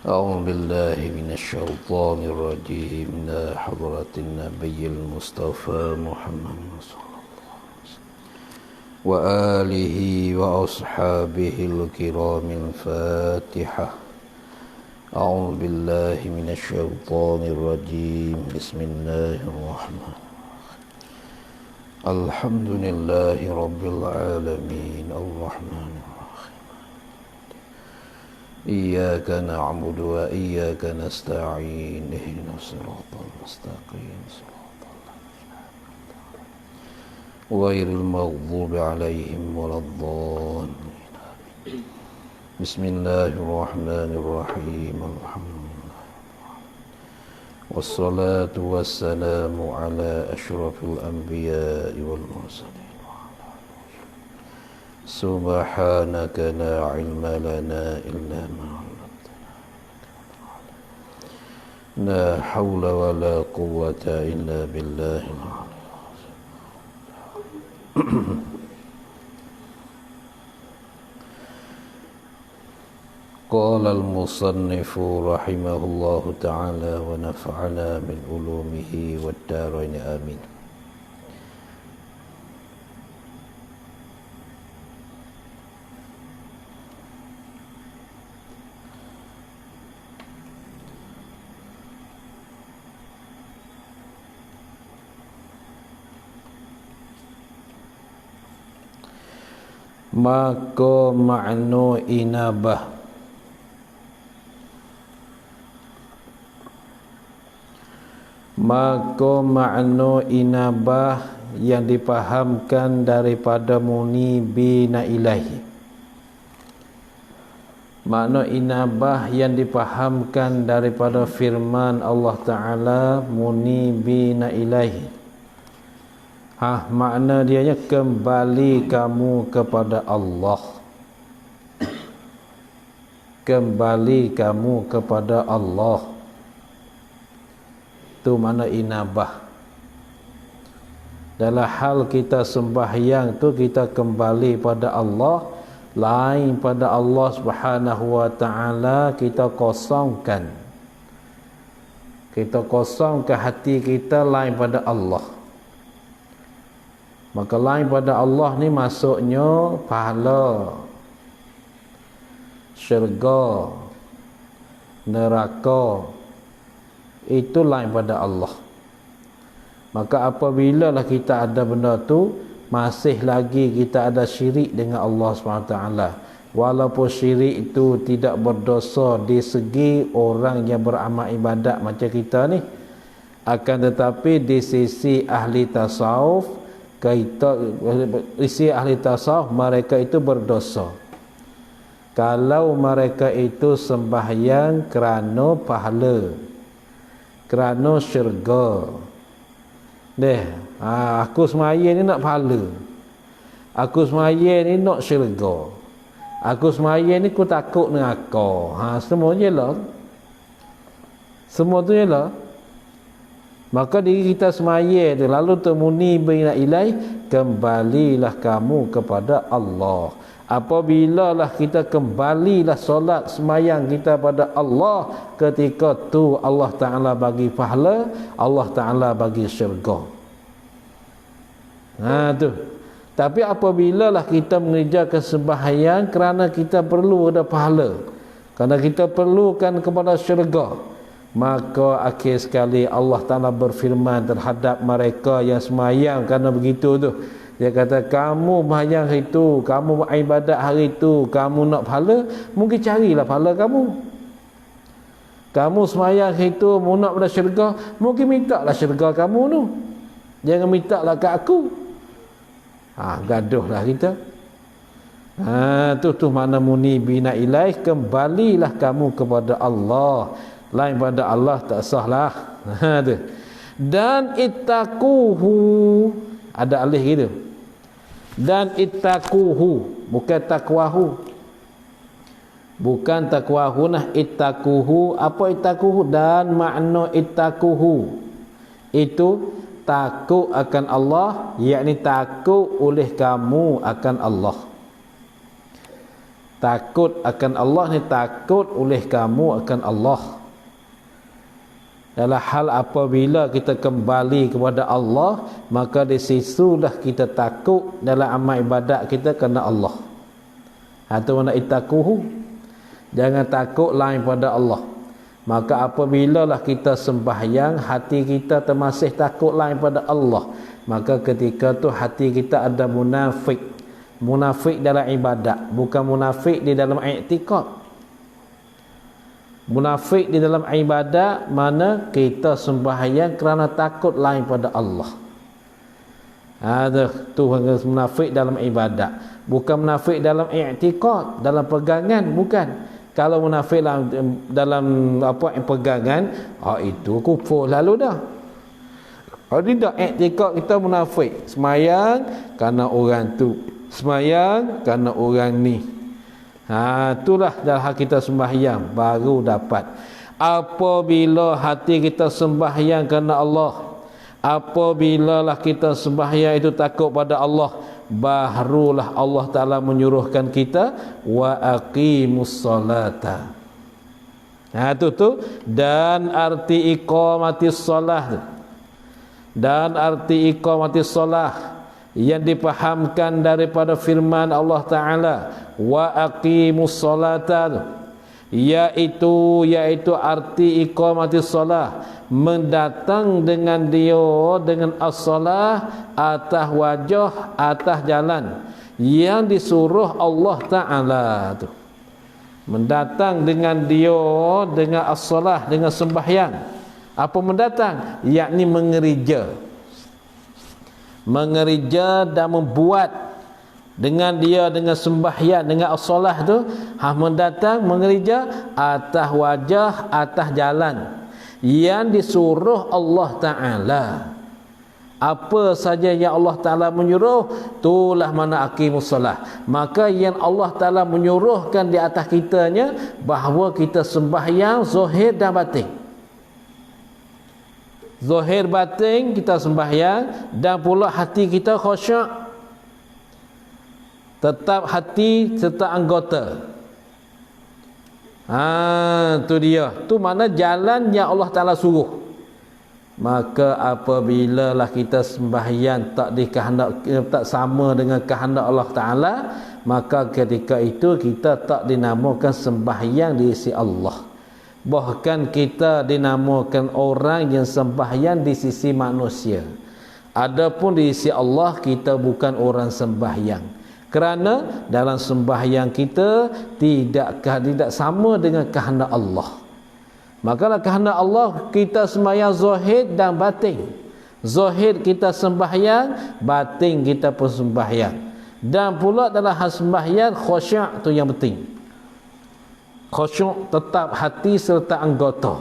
أعوذ بالله من الشيطان الرجيم إلى حضرة النبي المصطفى محمد صلى الله عليه وسلم وآله وأصحابه الكرام الفاتحة. أعوذ بالله من الشيطان الرجيم بسم الله الرحمن الرحيم الحمد لله رب العالمين الرحمن الرحيم إياك نعبد وإياك نستعين اهدنا الصراط المستقيم صراط غير المغضوب عليهم ولا الضالين. بسم الله الرحمن الرحيم الحمد لله والصلاة والسلام على أشرف الأنبياء والمرسلين. سبحانك لا علم لنا إلا ما علمتنا لا حول ولا قوة إلا بالله العلي العظيم. قال المصنف رحمه الله تعالى ونفعنا من علومه والدارين آمين. Maka makna inabah yang dipahamkan daripada munibina ilahi. Makna inabah yang dipahamkan daripada firman Allah Ta'ala munibina ilahi. Makna dianya kembali kamu kepada Allah. Kembali kamu kepada Allah. Itu makna inabah. Dalam hal kita sembahyang tu kita kembali pada Allah, lain pada Allah Subhanahu wa taala, kita kosongkan. Kita kosongkan hati kita lain pada Allah. Maka lain pada Allah ni maksudnya pahala, syurga, neraka, itu lain pada Allah. Maka apabila lah kita ada benda tu, masih lagi kita ada syirik dengan Allah SWT, walaupun syirik itu tidak berdosa di segi orang yang beramal ibadat macam kita ni, akan tetapi di sisi ahli tasawuf, isi ahli tasawuf mereka itu berdosa kalau mereka itu sembahyang kerana pahala, kerana syurga. Aku sembahyang ni nak pahala, aku sembahyang ni nak syurga, aku sembahyang ni aku takut neraka. Semua je lah, semua tu je lah. Maka diri kita semaya tu lalu temuni bina ilai, kembalilah kamu kepada Allah. Apabila lah kita kembalilah solat semayang kita pada Allah, ketika tu Allah Ta'ala bagi pahala, Allah Ta'ala bagi syurga. Tu. Tapi apabila lah kita mengerjakan sembahyang kerana kita perlu ada pahala, kerana kita perlukan kepada syurga, maka akhir sekali Allah Ta'ala berfirman terhadap mereka yang semayang kerana begitu tu. Dia kata, kamu sembahyang hari itu, kamu beribadat hari itu, kamu nak pahala, mungkin carilah pahala kamu. Kamu semayang hari itu, mau nak pada syurga, mungkin minta lah syurga kamu tu. Jangan minta lah kat aku. Gaduh lah kita. Tu mana muni bina ilaih, kembalilah kamu kepada Allah. Lain pada Allah tak sah lah. Dan ittaquhu, ada alih gitu. Dan ittaquhu, bukan takwahu. Bukan takwahu nah, ittaquhu. Apa ittaquhu? Dan makna ittaquhu itu takut akan Allah, yakni takut oleh kamu akan Allah. Takut akan Allah ni takut oleh kamu akan Allah. Dalam hal apabila kita kembali kepada Allah, maka di situlah kita takut dalam amal ibadat kita kerana Allah. Itu mana ittaquhu. Jangan takut lain pada Allah. Maka apabila lah kita sembahyang, hati kita termasih takut lain pada Allah, maka ketika tu hati kita ada munafik. Munafik dalam ibadat, bukan munafik di dalam i'tikad. Munafik di dalam ibadat mana kita sembahyang kerana takut lain pada Allah. Tu munafik dalam ibadat, bukan munafik dalam i'tikad, dalam pegangan, bukan. Kalau munafik dalam pegangan, itu kufur lalu dah. Tidak, i'tikad kita munafik, semayang kerana orang tu, semayang kerana orang ni. Itulah dalam hal kita sembahyang baru dapat. Apabila hati kita sembahyang kerana Allah, apabila lah kita sembahyang itu takut pada Allah, barulah Allah Ta'ala menyuruhkan kita wa aqimus salata. Itu dan arti iqamatis salah. Dan arti iqamatis salah yang dipahamkan daripada firman Allah Ta'ala wa aqimus salata, yaitu arti iqamatis salah, mendatang dengan dia dengan as-salah atas wajah, atas jalan yang disuruh Allah Ta'ala tu. Mendatang dengan dia dengan as-salah, dengan sembahyang. Apa mendatang? Yakni mengerja dan membuat dengan dia, dengan sembahyang, dengan as-salah tu, mendatang mengerja atas wajah, atas jalan yang disuruh Allah Ta'ala. Apa saja yang Allah Ta'ala menyuruh, itulah mana aqimus salah. Maka yang Allah Ta'ala menyuruhkan di atas kitanya, bahawa kita sembahyang zahir dan batin. Zahir batin kita sembahyang, dan pula hati kita khusyuk. Tetap hati serta anggota. Tu dia. Tu mana jalan yang Allah Ta'ala suruh. Maka apabila lah kita sembahyang tak sama dengan kehendak Allah Ta'ala, maka ketika itu kita tak dinamakan sembahyang di sisi Allah. Bahkan kita dinamakan orang yang sembahyang di sisi manusia. Adapun di sisi Allah, kita bukan orang sembahyang. Kerana dalam sembahyang kita tidak sama dengan kehendak Allah. Maka kehendak Allah kita sembahyang zahir dan batin. Zahir kita sembahyang, batin kita pun sembahyang. Dan pula dalam hal sembahyang khusyuk tu yang penting. Khusyuk tetap hati serta anggota.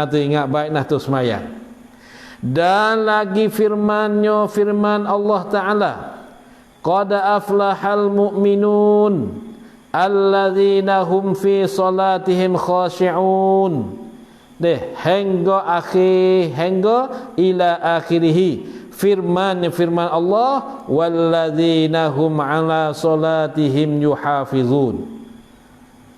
Tu ingat baiklah tu sembahyang. Dan lagi firman Allah Ta'ala, qad aflahal mu'minun alladzina hum fi salatihim khashi'un. hingga akhir, hingga ila akhirih. Firman Allah, walladzina hum ala salatihim yuhafizun.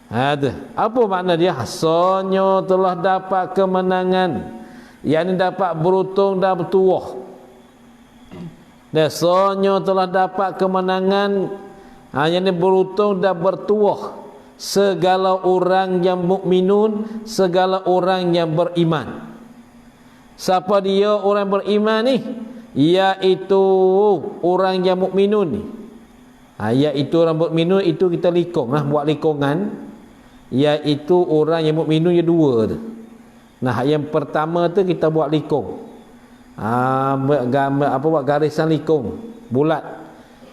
Ada apa makna dia? Sonyo telah dapat kemenangan, yakni dapat beruntung dan bertuah. Dan sonyo telah dapat kemenangan, yakni beruntung dan bertuah, segala orang yang mukminun, segala orang yang beriman. Siapa dia orang beriman ni? Iaitu orang yang mukminun ni. Iaitu orang mukminun, itu kita likung lah, buat likungan. Iaitu orang yang mukminun yang dua tu. Nah, yang pertama tu kita buat likung. Buat garisan likung bulat.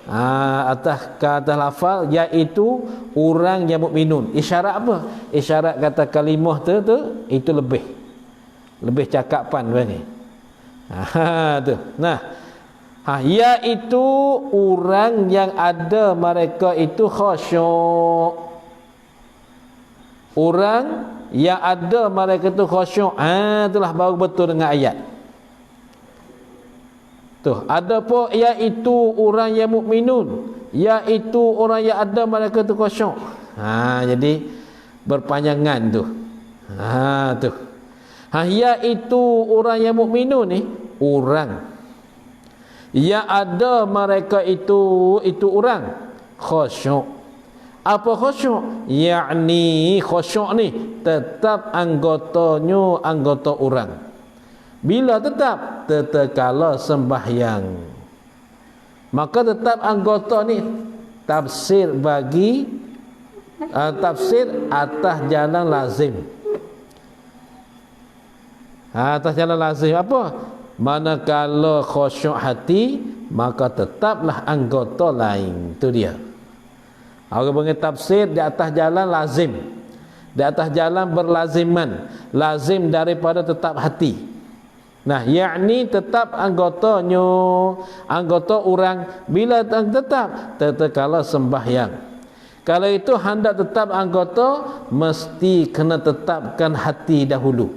Atas ke atas lafal, iaitu orang yang mukminun. Isyarat apa? Isyarat kata kalimah tu itu lebih cakapan bagi. Tu. Nah, iaitu orang yang ada mereka itu khusyuk. Orang yang ada mereka itu khusyuk. Itulah baru betul dengan ayat. Tu, ada pun iaitu orang yang mukminun, iaitu orang yang ada mereka itu khusyuk. Jadi berpanjangan tu. Tu. Iaitu orang yang mukminun ni, orang yang ada mereka itu orang khusyuk. Apa khusyuk? Yakni khusyuk ni tetap anggotanya anggota orang. Bila tetap? Tatkala sembahyang. Maka tetap anggota ni tafsir bagi tafsir atas jalan lazim. Atas jalan lazim apa? Manakala khusyuk hati, maka tetaplah anggota lain. Itu dia. Orang panggil tafsir di atas jalan lazim, di atas jalan berlaziman, lazim daripada tetap hati. Nah, yakni tetap anggotanya, anggota orang. Bila tetap? Tatkala sembahyang. Kalau itu hendak tetap anggota, mesti kena tetapkan hati dahulu.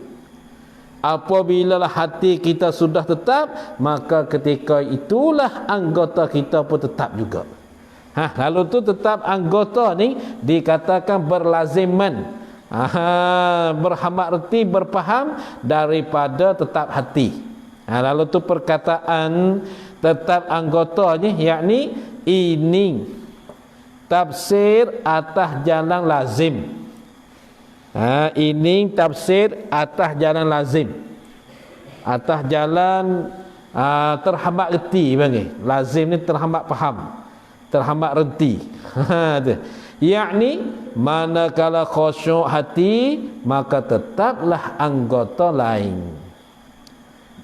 Apabila hati kita sudah tetap, maka ketika itulah anggota kita pun tetap juga. Lalu tu tetap anggota ni dikatakan berlaziman, berhamak reti, berfaham daripada tetap hati. Lalu tu perkataan tetap anggota ni, yakni ini tafsir atas jalan lazim. Ini tafsir atas jalan lazim, atas jalan terhambat reti bagi. Lazim ni terhambat faham, terhambat reti. Yakni manakala khusyuk hati, maka tetaplah anggota lain.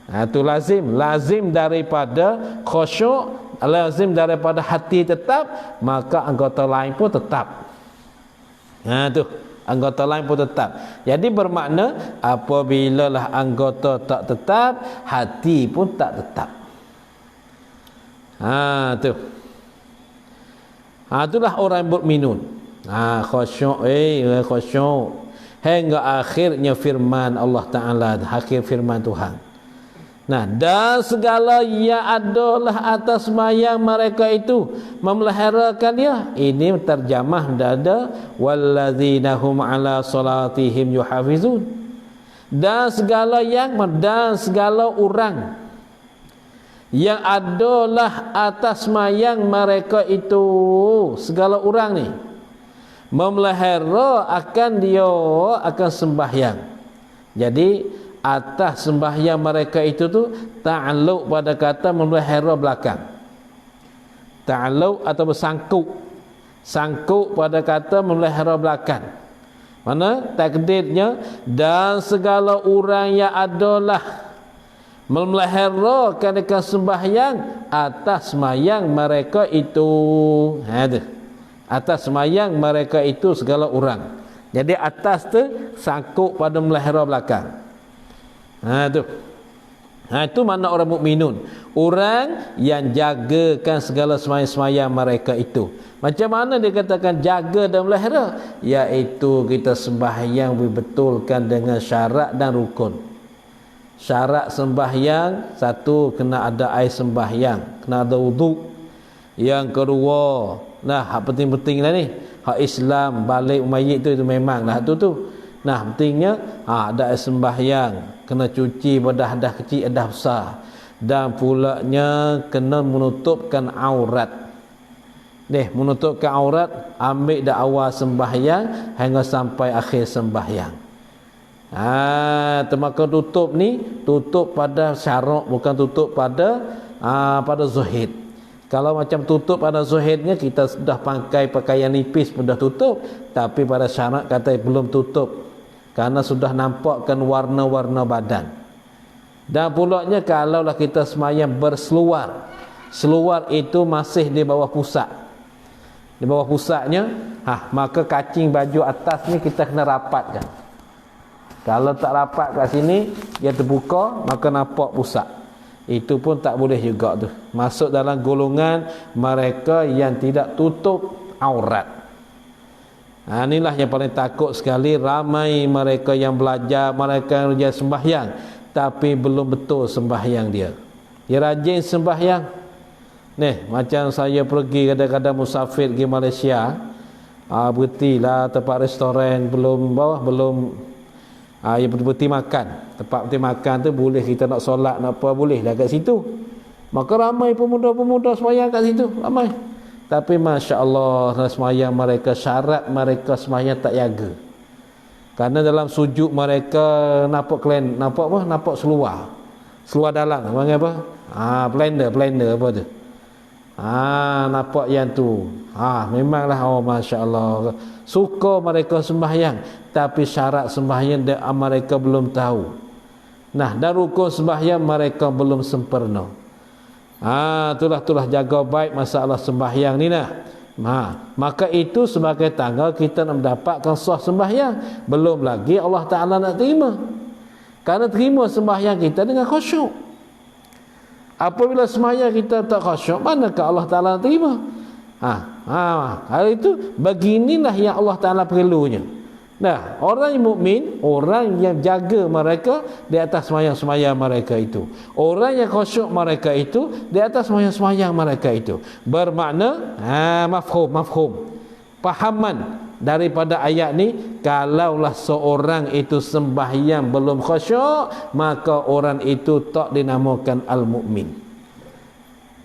Itu lazim daripada khusyuk, lazim daripada hati tetap, maka anggota lain pun tetap. Tu anggota lain pun tetap. Jadi bermakna apabila lah anggota tak tetap, hati pun tak tetap. Tu. Itulah orang yang berminun. Khusyuk, khusyuk. Hingga akhirnya firman Allah Ta'ala, akhir firman Tuhan. Nah, dan segala yang adalah atas mayang mereka itu memeliharakan dia. Ini terjemah dada walladzina hum ala salatihim yuhafizun. Dan segala yang, dan segala orang yang adalah atas mayang mereka itu, segala orang ni memelihara akan dia, akan sembahyang. Jadi atas sembahyang mereka itu tu ta'alluq pada kata memelihara belakang. Ta'alluq atau bersangkut, sangkut pada kata memelihara belakang. Mana takdirnya dan segala orang yang adalah memeliharakan akan sembahyang atas sembahyang mereka itu. Atas sembahyang mereka itu segala orang. Jadi atas tu sangkut pada memelihara belakang. Tu. Itu makna orang mukminun, orang yang jagakan segala sembahyang-sembahyang mereka itu. Macam mana dia katakan jaga dan melihara? Iaitu kita sembahyang dibetulkan dengan syarat dan rukun. Syarat sembahyang, satu, kena ada air sembahyang, kena ada wuduk. Yang kedua, hak penting-penting lah ni, hak Islam balik mayit itu memang lah tu. Pentingnya ada air sembahyang, kena cuci dah kecil dah besar, dan pulaknya kena menutupkan aurat. Menutupkan aurat, ambil dah awal sembahyang hingga sampai akhir sembahyang. Termakan tutup ni, tutup pada syarak, bukan tutup pada zuhid. Kalau macam tutup pada zuhidnya, kita sudah pakai pakaian nipis pun dah tutup, tapi pada syarak kata belum tutup, karena sudah nampakkan warna-warna badan. Dan pulaknya kalaulah kita semayang berseluar, seluar itu masih di bawah pusat, di bawah pusatnya, maka kacing baju atas ni kita kena rapatkan. Kalau tak rapat kat sini, dia terbuka, maka nampak pusat. Itu pun tak boleh juga tu. Masuk dalam golongan mereka yang tidak tutup aurat. Inilah yang paling takut sekali. Ramai mereka yang belajar, mereka yang sembahyang, tapi belum betul sembahyang dia. Dia rajin sembahyang. Macam saya pergi kadang-kadang musafir pergi Malaysia, berhentilah tempat restoran, belum berhenti makan. Tempat berhenti makan tu boleh kita nak solat, nak apa, boleh dah kat situ. Maka ramai pemuda-pemuda sembahyang kat situ, ramai. Tapi Masya Allah, sembahyang mereka, syarat mereka sembahyang tak jaga. Kerana dalam sujud mereka nampak seluar dalam, panggil apa? Blender apa tu? Nampak yang tu. Memanglah, Masya Allah, suka mereka sembahyang, tapi syarat sembahyang mereka belum tahu. Dan rukun sembahyang mereka belum sempurna. Itulah jaga baik masalah sembahyang ni . Maka itu sebagai tangga kita nak mendapatkan sah sembahyang. Belum lagi Allah Ta'ala nak terima. Kerana terima sembahyang kita dengan khusyuk. Apabila sembahyang kita tak khusyuk, manakah Allah Ta'ala nak terima? Hal itu, beginilah yang Allah Ta'ala perlunya. Orang yang mukmin, orang yang jaga mereka di atas sembahyang-sembahyang mereka itu. Orang yang khusyuk mereka itu di atas sembahyang-sembahyang mereka itu. Bermakna mafhum, pahaman daripada ayat ni, kalaulah seorang itu sembahyang belum khusyuk, maka orang itu tak dinamakan al-mukmin.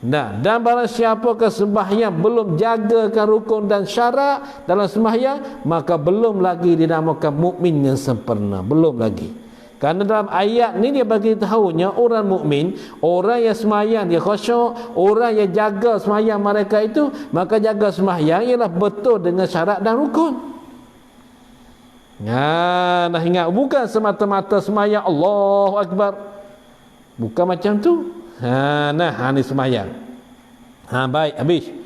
Dan barang siapa ke sembahyang belum jagakan rukun dan syarat dalam sembahyang, maka belum lagi dinamakan mukmin yang sempurna, belum lagi. Kerana dalam ayat ni dia bagi tahunya orang mukmin, orang yang sembahyang dia khusyuk, orang yang jaga sembahyang mereka itu, maka jaga sembahyang ialah betul dengan syarat dan rukun. Nah, ingat, bukan semata-mata sembahyang Allahu Akbar, bukan macam tu. Ni sembahyang. Baik, habis.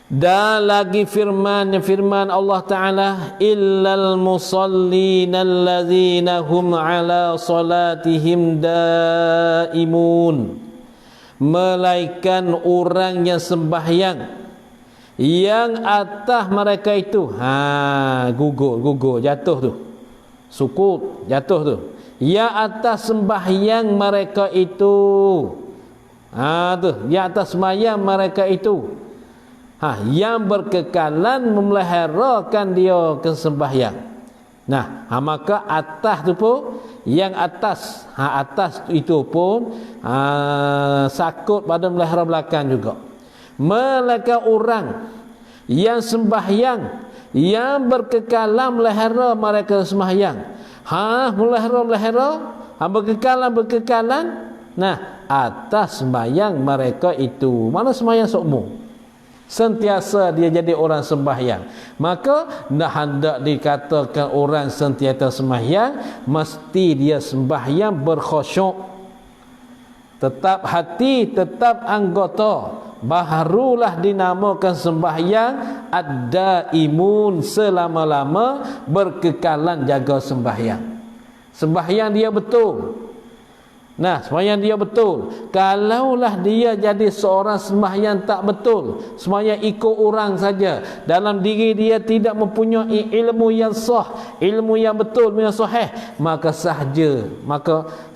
Dan lagi firman Allah Ta'ala, illal musallina allazina hum ala salatihim daimun, melainkan orang yang sembahyang yang atas mereka itu gugur jatuh tu, sukut jatuh tu, yang atas sembahyang mereka itu, yang atas sembahyang mereka itu, yang berkekalan memeliharakan dia ke sembahyang. Maka atas tu pun, yang atas, atas itu pun sakut pada melihara belakang juga. Melainkan orang yang sembahyang, yang berkekalan melihara mereka sembahyang. Melihara, berkekalan. Atas sembahyang mereka itu. Mana sembahyang sokmu? Sentiasa dia jadi orang sembahyang. Maka hendak dikatakan orang sentiasa sembahyang, mesti dia sembahyang berkhusyuk, tetap hati, tetap anggota, barulah dinamakan sembahyang ad-daimun, selama-lama berkekalan jaga sembahyang. Sembahyang dia betul, Nah, sembahyang dia betul. Kalaulah dia jadi seorang sembahyang tak betul, sembahyang ikut orang saja, dalam diri dia tidak mempunyai ilmu yang sah, ilmu yang betul, ilmu yang sahih, maka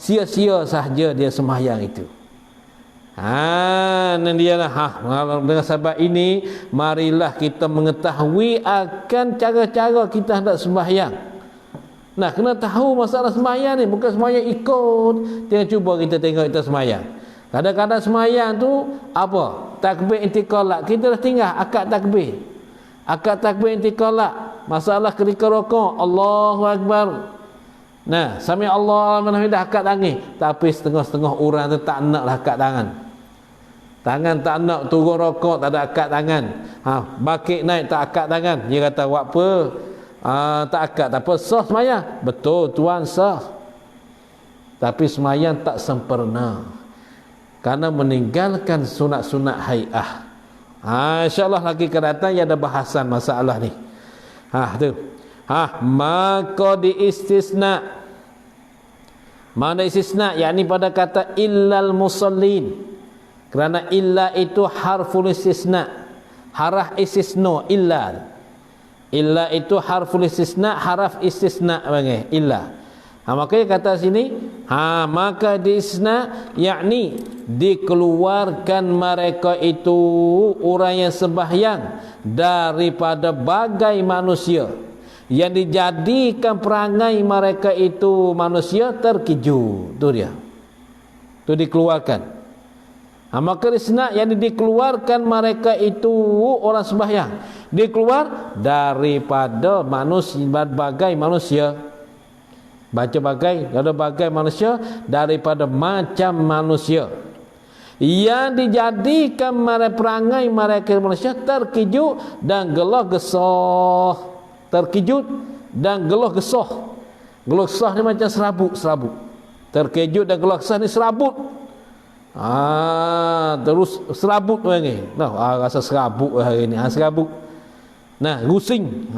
sia-sia sahaja dia sembahyang itu. Dan dia lah, dengan sebab ini marilah kita mengetahui akan cara-cara kita hendak sembahyang. Nah, kena tahu masalah sembahyang ni, bukan sembahyang ikut. Jangan cuba kita tengok kita sembahyang. Kadang-kadang sembahyang tu apa? Takbir intiqalat. Kita dah tinggal akad takbir. Akad takbir intiqalat. Masalah ketika rukuk, Allahu Akbar. Nah, sami Allah Allahu dah akad tangan. Tapi setengah-setengah orang tu tak naklah akad tangan. Tangan tak nak, turun rukuk tak ada akad tangan. Bakit naik tak akad tangan. Dia kata buat apa? Tak akad, tak apa, sah semayang. Betul tuan, sah. Tapi semayang tak sempurna karena meninggalkan sunat-sunat hai'ah. InsyaAllah lagi ke datang ya ada bahasan masalah ni. Tu. Maka diistisna. Mana istisna? Yakni pada kata illal musallin. Kerana illa itu harful istisna. Haraf istisna illa. Illa itu harful istisna, haraf istisna panggil illa. Makanya kata sini, maka diistisna yakni dikeluarkan mereka itu orang yang sembahyang daripada bagai manusia, yang dijadikan perangai mereka itu manusia terkiju. Tu dia. Tu dikeluarkan. Maka disna yang dikeluarkan mereka itu orang sembahyang, dikeluar daripada manusia, berbagai manusia. Baca bagai, ada bagai manusia, daripada macam manusia, yang dijadikan perangai mereka manusia terkejut dan gelah gesah. Terkejut dan gelah gesah. Gelah gesah ni macam serabut. Terkejut dan gelah gesah ni serabut. Terus serabut lagi. Rasa serabut hari ni. Serabut. Nah, rusing.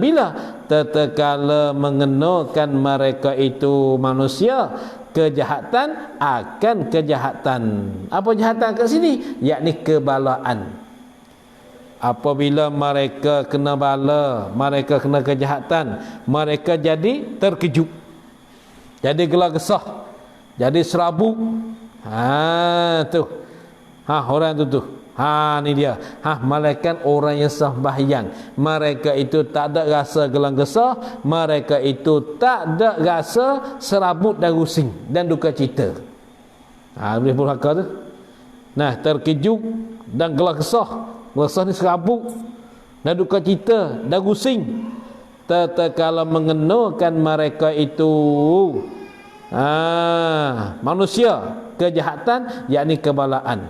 Bila tatkala mengenakan mereka itu manusia kejahatan akan kejahatan. Apa kejahatan kat sini? Yakni kebalaan. Apabila mereka kena bala, mereka kena kejahatan, mereka jadi terkejut, jadi gelar gesah, jadi serabut. Orang tu. Ni dia. Malaikat orang yang sembahyang, mereka itu tak ada rasa gelang gesah, mereka itu tak ada rasa serabut dan rusing dan duka cita. Boleh berhakar tu. Nah, terkejut dan gelang gesah. Gesah ni serabut dan duka cita dan rusing. Tatkala mengenakan mereka itu manusia kejahatan, yakni kebalaan.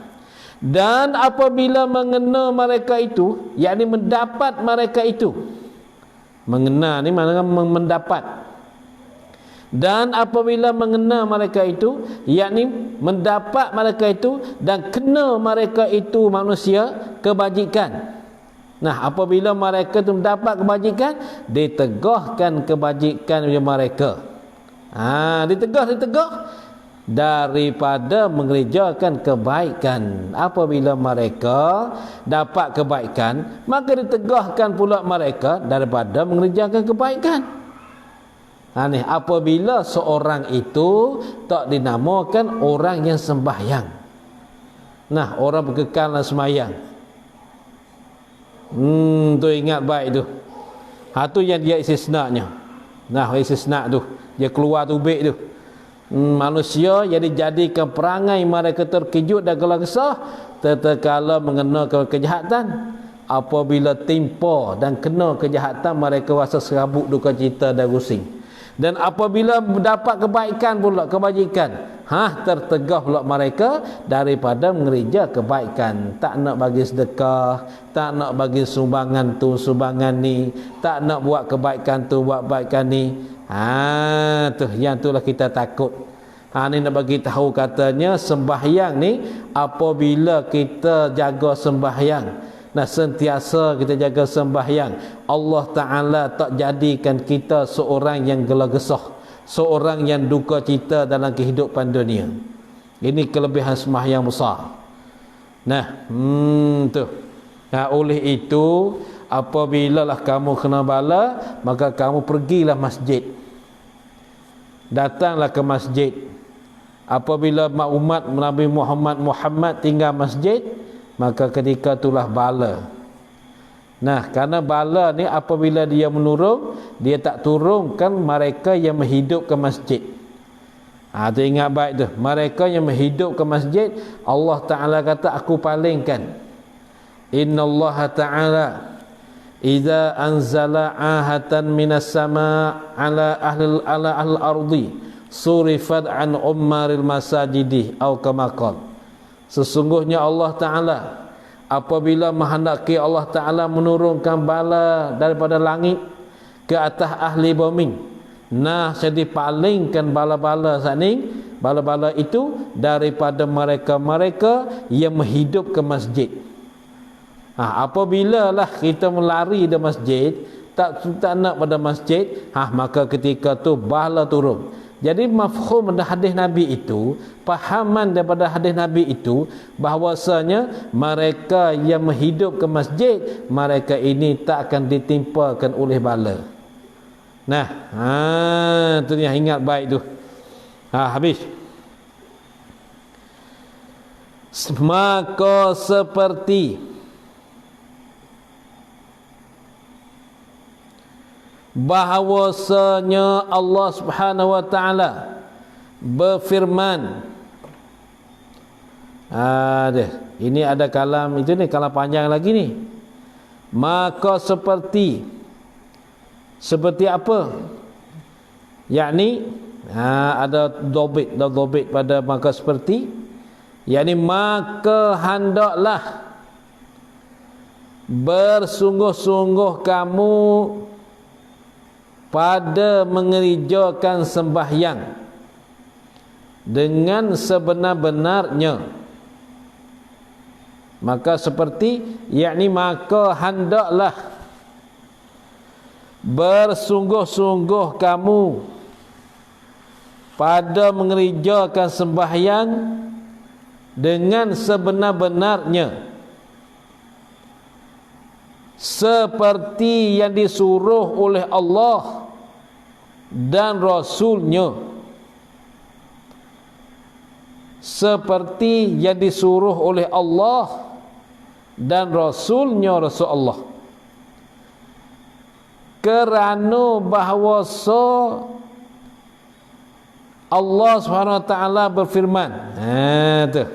Dan apabila mengena mereka itu, yakni mendapat mereka itu, mengena ni maknanya mendapat. Dan apabila mengena mereka itu, yakni mendapat mereka itu dan kena mereka itu manusia kebajikan. Nah, apabila mereka itu mendapat kebajikan, ditegahkan kebajikan oleh mereka. Ditegah daripada mengerjakan kebaikan. Apabila mereka dapat kebaikan, maka ditegahkan pula mereka daripada mengerjakan kebaikan. Apabila seorang itu tak dinamakan orang yang sembahyang. Nah, orang berkekal dalam sembahyang. Tu ingat baik tu. Tu yang dia istisna-nya. Nah, istisna tu, dia keluar tubik tu. Manusia yang dijadikan perangai mereka terkejut dan gelar gesah tatkala mengenakan kejahatan. Apabila timpa dan kena kejahatan, mereka rasa serabut, duka cita dan rusing. Dan apabila mendapat kebaikan pula, kebajikan, tertegah pula mereka daripada mengerja kebaikan. Tak nak bagi sedekah, tak nak bagi sumbangan tu, sumbangan ni, tak nak buat kebaikan tu, buat kebaikan ni. Yang itulah kita takut. Ni nak bagi tahu katanya sembahyang ni, apabila kita jaga sembahyang, sentiasa kita jaga sembahyang, Allah Ta'ala tak jadikan kita seorang yang gelar gesah. seorang yang duka cita dalam kehidupan dunia. Ini kelebihan sembahyang besar. Nah, tu. Nah, oleh itu apabila lah kamu kena bala, maka kamu pergilah masjid. Datanglah ke masjid. Apabila umat Nabi Muhammad tinggal masjid, maka ketika itulah bala. Nah, kerana bala ni apabila dia menurun, dia tak turunkan mereka yang menghidupkan masjid. Tu ingat baik tu. Mereka yang menghidupkan masjid, Allah Ta'ala kata aku palingkan. Inna Allah Ta'ala idza anzala ahatan minas sama' ala ahli ardi surifat an ummaril masajidi atau kama qala. Sesungguhnya Allah Ta'ala apabila menghendaki Allah Ta'ala menurunkan bala daripada langit ke atas ahli bumi, nah saya dipalingkan bala-bala sani, bala-bala itu daripada mereka-mereka yang menghidupkan masjid. Apabila lah kita melari dari masjid, tak nak pada masjid, maka ketika tu bala turun. Jadi mafhum dari hadis Nabi itu, pahaman daripada hadis Nabi itu, bahwasanya mereka yang menghidupkan masjid, mereka ini tak akan ditimpakan oleh bala. Nah, tu yang ingat baik tu. Habis. Maka seperti bahawasanya Allah Subhanahu wa taala berfirman. Ini ada kalam itu ni, kalam panjang lagi ni. Maka seperti apa? Yakni ada dobit pada maka seperti, yakni maka hendaklah bersungguh-sungguh kamu pada mengerjakan sembahyang dengan sebenar-benarnya. Maka seperti, yakni maka hendaklah bersungguh-sungguh kamu pada mengerjakan sembahyang dengan sebenar-benarnya, seperti yang disuruh oleh Allah dan Rasulnya, seperti yang disuruh oleh Allah dan Rasulnya, Rasulullah. Kerana bahawasa Allah SWT berfirman. Tu.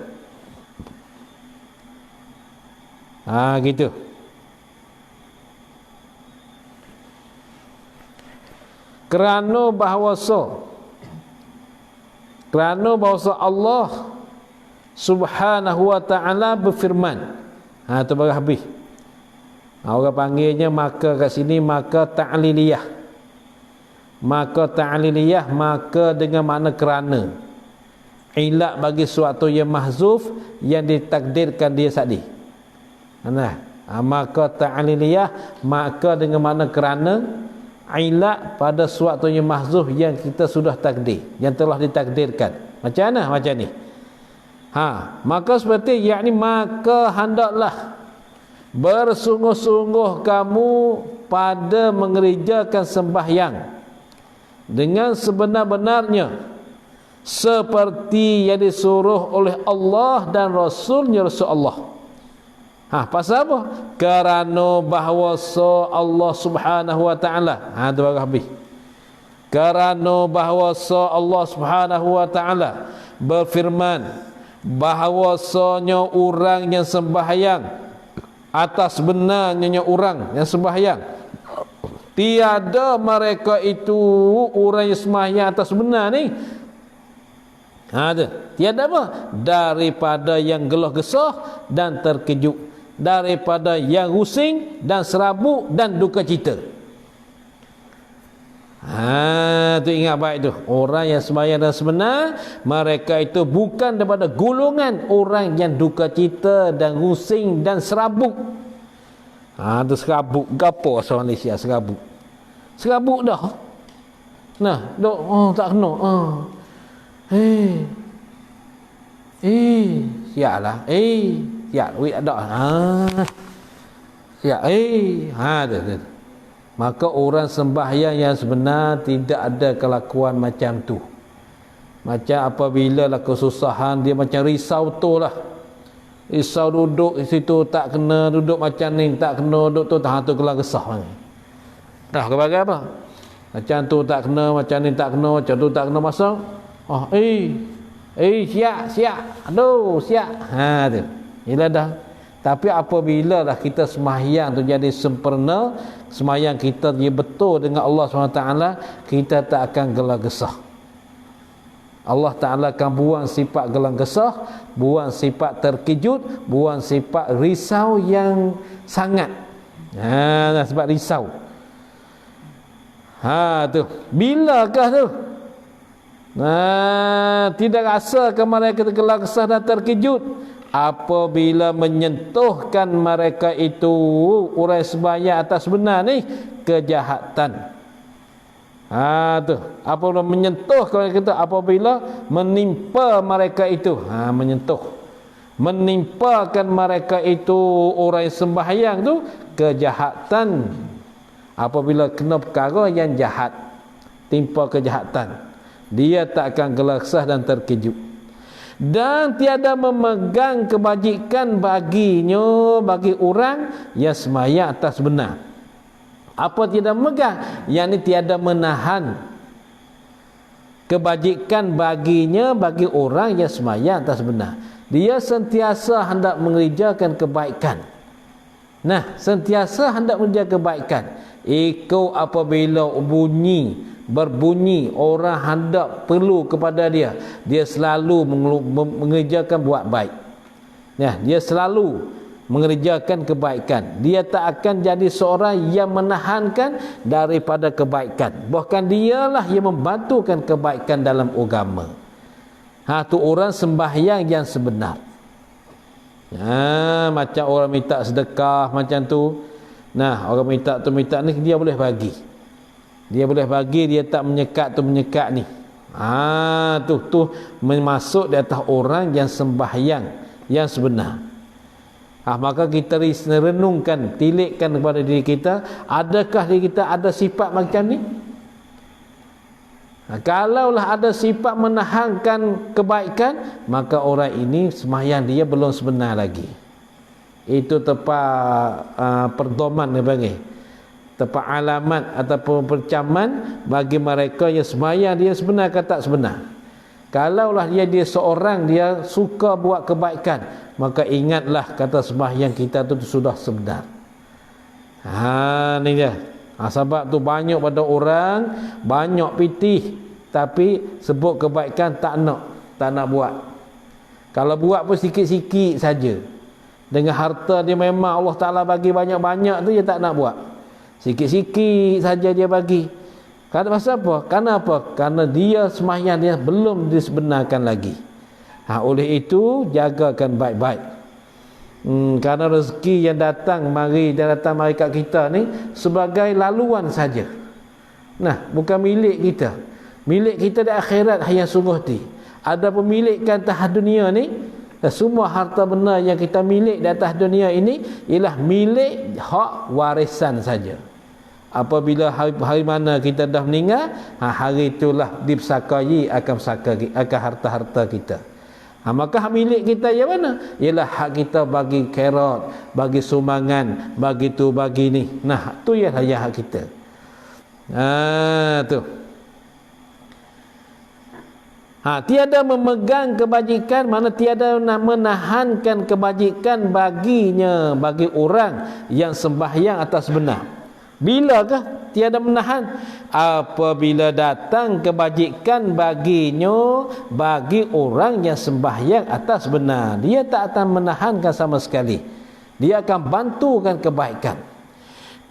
Gitu. Kerana bahawasa Allah Subhanahu wa ta'ala berfirman. Tu baru habis. Orang panggilnya maka kat sini maka ta'liliyah. Maka ta'liliyah, maka dengan makna kerana. Ilat bagi suatu yang mahzuf yang ditakdirkan dia tadi. Maka ta'liliyah, maka dengan makna kerana, ilat pada suatu yang mahzuf yang kita sudah takdir, yang telah ditakdirkan. Macam mana? Macam ni. Maka seperti, yakni maka hendaklah bersungguh-sungguh kamu pada mengerjakan sembahyang dengan sebenar-benarnya, seperti yang disuruh oleh Allah dan Rasulnya, Rasulullah. Pasal apa? Kerana bahawasa Allah Subhanahu wa ta'ala. Tu baru habis. Kerana bahawasa Allah Subhanahu wa ta'ala berfirman, bahawasanya orang yang sembahyang atas benarnya orang yang sembahyang, tiada mereka itu orang yang sembahyang atas benar ni. Tiada apa? Daripada yang gelah gesah dan terkejut, daripada yang rusing dan serabut dan duka cita. Tu ingat baik tu. Orang yang sembahyang dan sebenar, mereka itu bukan daripada golongan orang yang duka cita dan rusing dan serabut. Tu serabut. Gapo asal Malaysia serabut? Serabut dah. Nah, dok, tak kena. Siap lah. Siap duit ada. Siap. Tu. Maka orang sembahyang yang sebenar tidak ada kelakuan macam tu. Macam apabila lah kesusahan, dia macam risau tu lah. Risau duduk di situ tak kena, duduk macam ni tak kena, duduk tu tahan tu kelah kesah. Dah kebagai apa? Macam tu tak kena, macam ni tak kena, macam tu tak kena masuk. Siap. Aduh, siap. Tu. Inilah dah. Tapi apabila dah kita sembahyang tu jadi sempurna, sembahyang kita dia betul dengan Allah SWT, kita tak akan gelar gesah. Allah Ta'ala akan buang sifat gelang gesah, buang sifat terkejut, buang sifat risau yang sangat. Sebab risau. Tu. Bilakah tu? Tidak rasa ke mereka gelang gesah dan terkejut apabila menyentuhkan mereka itu orang sembahyang atas benar ni kejahatan. Tu. Apabila menyentuh kita, apabila menimpa mereka itu, menimpakan mereka itu orang sembahyang tu kejahatan. Apabila kena perkara yang jahat, timpa kejahatan, dia tak akan gelasah dan terkejut. Dan tiada memegang kebajikan baginya, bagi orang yang sembahyang atas benar. Apa tidak memegang? Yang ini tiada menahan kebajikan baginya, bagi orang yang sembahyang atas benar. Dia sentiasa hendak mengerjakan kebaikan. Sentiasa hendak mengerjakan kebaikan. Ikut apabila berbunyi orang hendak perlu kepada dia, dia selalu mengerjakan buat baik. Dia selalu mengerjakan kebaikan. Dia tak akan jadi seorang yang menahankan daripada kebaikan. Bahkan dialah yang membantukan kebaikan dalam agama. Tu orang sembahyang yang sebenar. Macam orang minta sedekah macam tu. Orang minta ni dia boleh bagi. Dia boleh bagi, dia tak menyekat ni. Tu masuk di atas orang yang sembahyang yang sebenar. Maka kita renungkan, tilikkan kepada diri kita, adakah diri kita ada sifat macam ni? Kalaulah ada sifat menahankan kebaikan, maka orang ini sembahyang dia belum sebenar lagi. Itu tepat perdoman dia panggil, tepat alamat ataupun percaman bagi mereka yang sembahyang dia sebenar ke tak sebenar. Kalaulah dia seorang dia suka buat kebaikan, maka ingatlah kata sembahyang kita tu sudah sebenar. Ni dia. Sebab tu banyak pada orang banyak pitih tapi sebut kebaikan tak nak buat. Kalau buat pun sikit-sikit saja. Dengan harta dia memang Allah Ta'ala bagi banyak-banyak tu dia tak nak buat. Sikit-sikit saja dia bagi. Kerana pasal apa? Kerana apa? Kerana dia sembahyang dia belum disebenarkan lagi. Oleh itu jagakan baik-baik. Kerana rezeki yang datang mari kat kita ni sebagai laluan saja. Bukan milik kita. Milik kita di akhirat yang sungguh ti. Ada pemilikan atas dunia ni, dan semua harta benda yang kita milik di atas dunia ini ialah milik hak warisan saja. Apabila hari mana kita dah meninggal, hari itulah dipesakai akan harta-harta kita. Maka hak milik kita yang mana? Ialah hak kita bagi khairat, bagi sumbangan, bagi tu, bagi ni. Tu ialah yang hak kita. Tu. Tiada memegang kebajikan, mana tiada menahankan kebajikan baginya, bagi orang yang sembahyang atas benar. Bilakah tiada menahan? Apabila datang kebajikan baginya, bagi orang yang sembahyang atas benar, dia tak akan menahankan sama sekali. Dia akan bantukan kebaikan.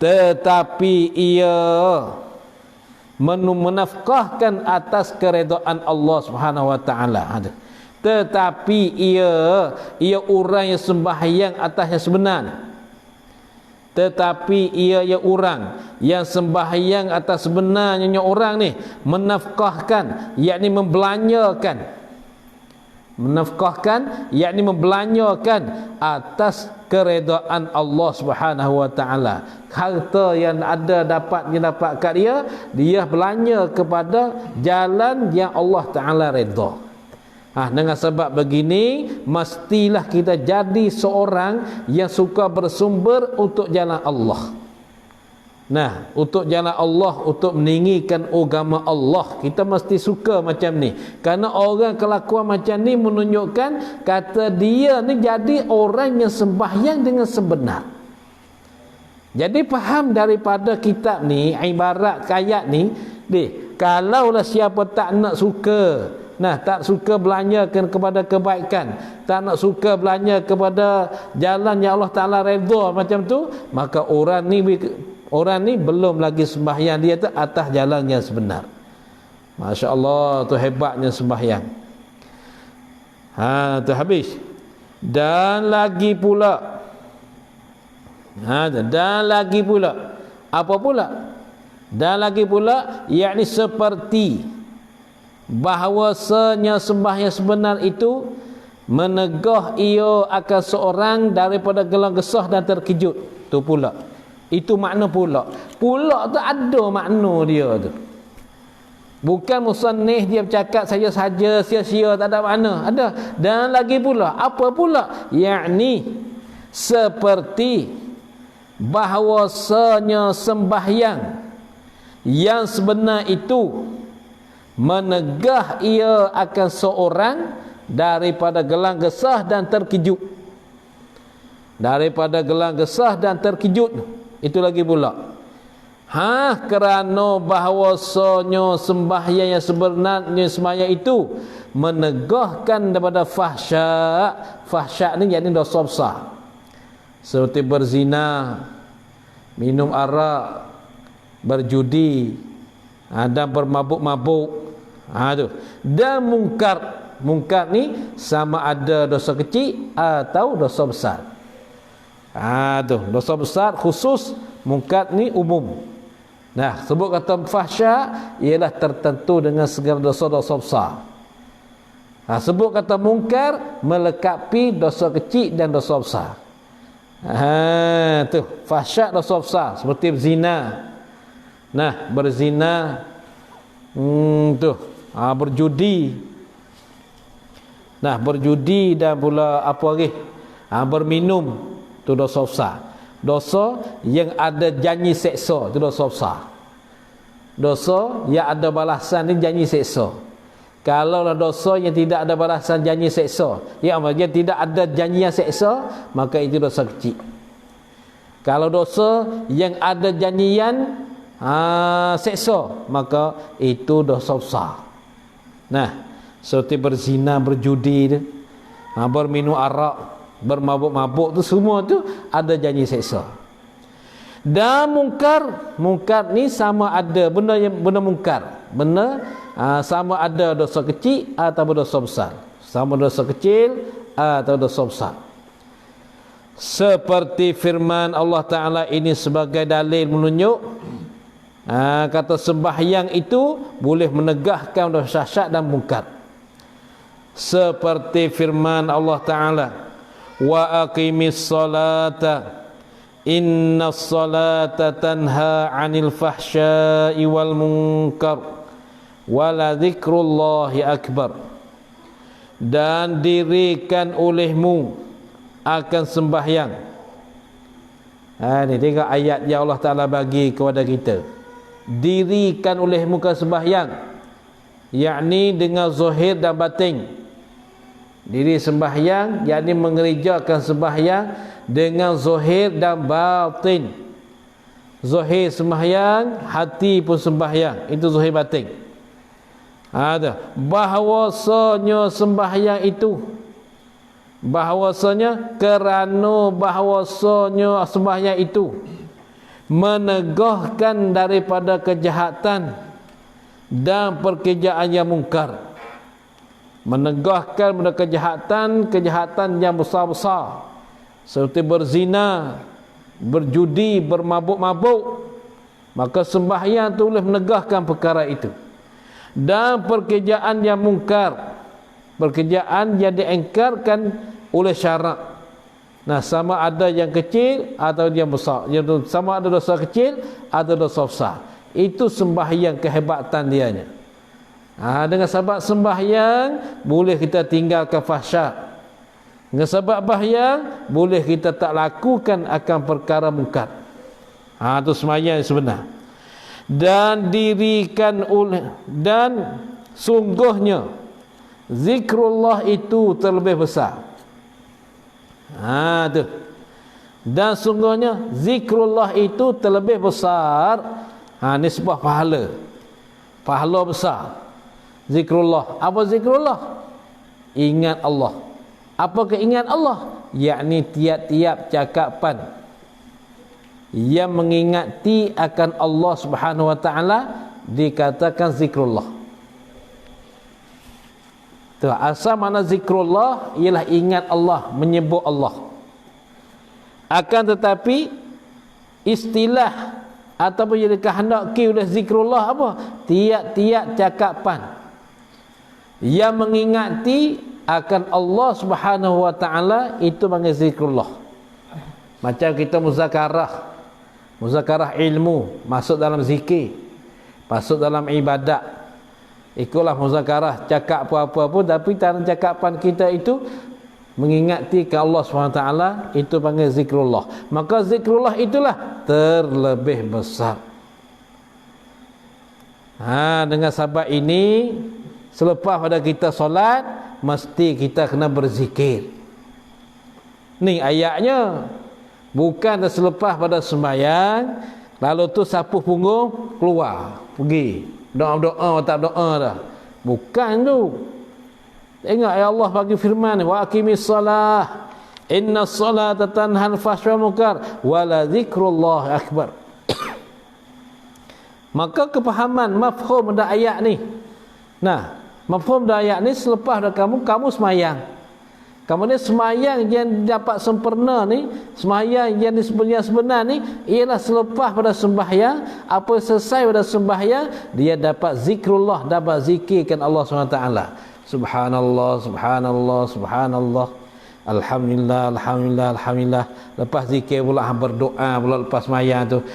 Tetapi ia menafkahkan atas keredaan Allah Subhanahu wa taala. Tetapi ia orang yang sembahyang atas yang sebenar. tetapi ia orang yang sembahyang atas sebenarnya orang ni menafkahkan, yakni membelanjakan atas keredaan Allah Subhanahu wa taala. Harta yang ada dia dapat kat dia belanja kepada jalan yang Allah taala redha. Dengan sebab begini mestilah kita jadi seorang yang suka bersumber untuk jalan Allah. Untuk jalan Allah, untuk meninggikan agama Allah, kita mesti suka macam ni. Kerana orang kelakuan macam ni menunjukkan kata dia ni jadi orang yang sembahyang dengan sebenar. Jadi faham daripada kitab ni, ibarat ayat ni, kalaulah siapa tak nak suka, tak suka belanjakan kepada kebaikan, tak nak suka belanja kepada jalan yang Allah Ta'ala redha macam tu, maka orang ni belum lagi sembahyang dia tu atas jalan yang sebenar. Masya Allah, tu hebatnya sembahyang. Tu habis. Dan lagi pula apa pula? Dan lagi pula, yakni seperti bahawasanya sembahyang sebenar itu menegah ia akan seorang daripada gelang gesah dan terkejut. Tu pula, itu makna pula tu ada makna dia tu. Bukan musannif dia bercakap saja-saja sia-sia, tak ada makna. Ada. Dan lagi pula, apa pula? Yakni seperti bahawasanya sembahyang yang sebenar itu menegah ia akan seorang daripada gelang gesah dan terkejut. Daripada gelang gesah dan terkejut. Itu lagi pula. Kerana bahawasanya sembahyang yang sebenarnya sembahyang itu menegahkan daripada fahsyak. Fahsyak ni yakni dosa besar. Seperti berzina, minum arak, berjudi, dan bermabuk-mabuk. Dan mungkar ni sama ada dosa kecil atau dosa besar. Dosa besar khusus, mungkar ni umum. Sebut kata fahsyak ialah tertentu dengan segala dosa-dosa besar. Sebut kata mungkar melekapi dosa kecil dan dosa besar. Fahsyak dosa besar seperti berzina. Berzina, berjudi. Berjudi dan pula apa lagi? Berminum, tu dosa besar. Dosa yang ada janji seksa, tu dosa besar. Dosa yang ada balasan ni janji seksa. Kalau dosa yang tidak ada balasan janji seksa, yang tidak ada janji yang seksa, maka itu dosa kecil. Kalau dosa yang ada janjian seksa, maka itu dosa besar. Seperti berzina, berjudi, berminum arak, bermabuk-mabuk, tu semua tu ada janji seksa. Dan mungkar ni sama ada benda mungkar, sama ada dosa kecil atau dosa besar, sama dosa kecil atau dosa besar. Seperti firman Allah Ta'ala ini sebagai dalil menunjuk kata sembahyang itu boleh menegahkan dosa syak dan mungkar. Seperti firman Allah Ta'ala, wa aqimis salata innas salata tanha 'anil fahsya'i wal munkar wa la dzikrullahi akbar. Dan dirikan olehmu akan sembahyang. Ni tengok ayat yang Allah Ta'ala bagi kepada kita. Dirikan olehmu ke sembahyang, yakni dengan zahir dan batin. Diri sembahyang yakni mengerjakan sembahyang dengan zahir dan batin. Zahir sembahyang, hati pun sembahyang, itu zahir batin. Bahawasanya sembahyang itu, bahawasanya kerana bahawasanya sembahyang itu menegahkan daripada kejahatan dan perkerjaan yang mungkar. Menegahkan daripada kejahatan yang besar-besar seperti berzina, berjudi, bermabuk-mabuk, maka sembahyang tu boleh menegahkan perkara itu. Dan pekerjaan yang mungkar, pekerjaan yang diingkarkan oleh syarak. Nah, sama ada yang kecil atau yang besar, sama ada dosa kecil atau dosa besar. Itu sembahyang kehebatan dianya. Dengan sebab sembahyang boleh kita tinggalkan fahsyat. Dengan sebab sembahyang boleh kita tak lakukan akan perkara mungkar. Itu sembahyang yang sebenar. Dan sungguhnya zikrullah itu terlebih besar. Tu. Dan sungguhnya zikrullah itu terlebih besar. Nisbah pahala. Pahala besar. Zikrullah. Apa zikrullah? Ingat Allah. Apa keingat Allah? Yakni tiap-tiap cakapan yang mengingati akan Allah Subhanahu wa taala dikatakan zikrullah. Tu asal mana zikrullah ialah ingat Allah, menyebut Allah. Akan tetapi istilah ataupun yang dikehendaki oleh zikrullah apa? Tiap-tiap cakapan yang mengingati akan Allah Subhanahu wa taala itu panggil zikrullah. Macam kita muzakarah ilmu, masuk dalam zikir, masuk dalam ibadat. Ikulah muzakarah, cakap apa-apa pun tapi dalam cakapan kita itu mengingati ke Allah SWT, itu panggil zikrullah. Maka zikrullah itulah terlebih besar. Dengan sebab ini selepas pada kita solat mesti kita kena berzikir. Ni ayatnya. Bukan selepas pada sembahyang lalu tu sapu punggung keluar pergi doa-doa tak doa dah. Bukan tu. Ingat ya Allah bagi firman wa aqimis salah innas salata tanha 'anil fahsya'i wal munkar wa la zikrullah akbar. Maka kepahaman mafhum pada ayat ni. Nah, mafhum pada ayat ni selepas dah kamu sembahyang. Kemudian semayang yang dapat sempurna ni, semayang yang sebenar ni ialah selepas pada sembahyang, apa selesai pada sembahyang, dia dapat zikrullah, dapat zikirkan Allah SWT. Subhanallah, subhanallah, subhanallah, alhamdulillah, alhamdulillah, alhamdulillah. Lepas zikir pula berdoa pula lepas semayang tu.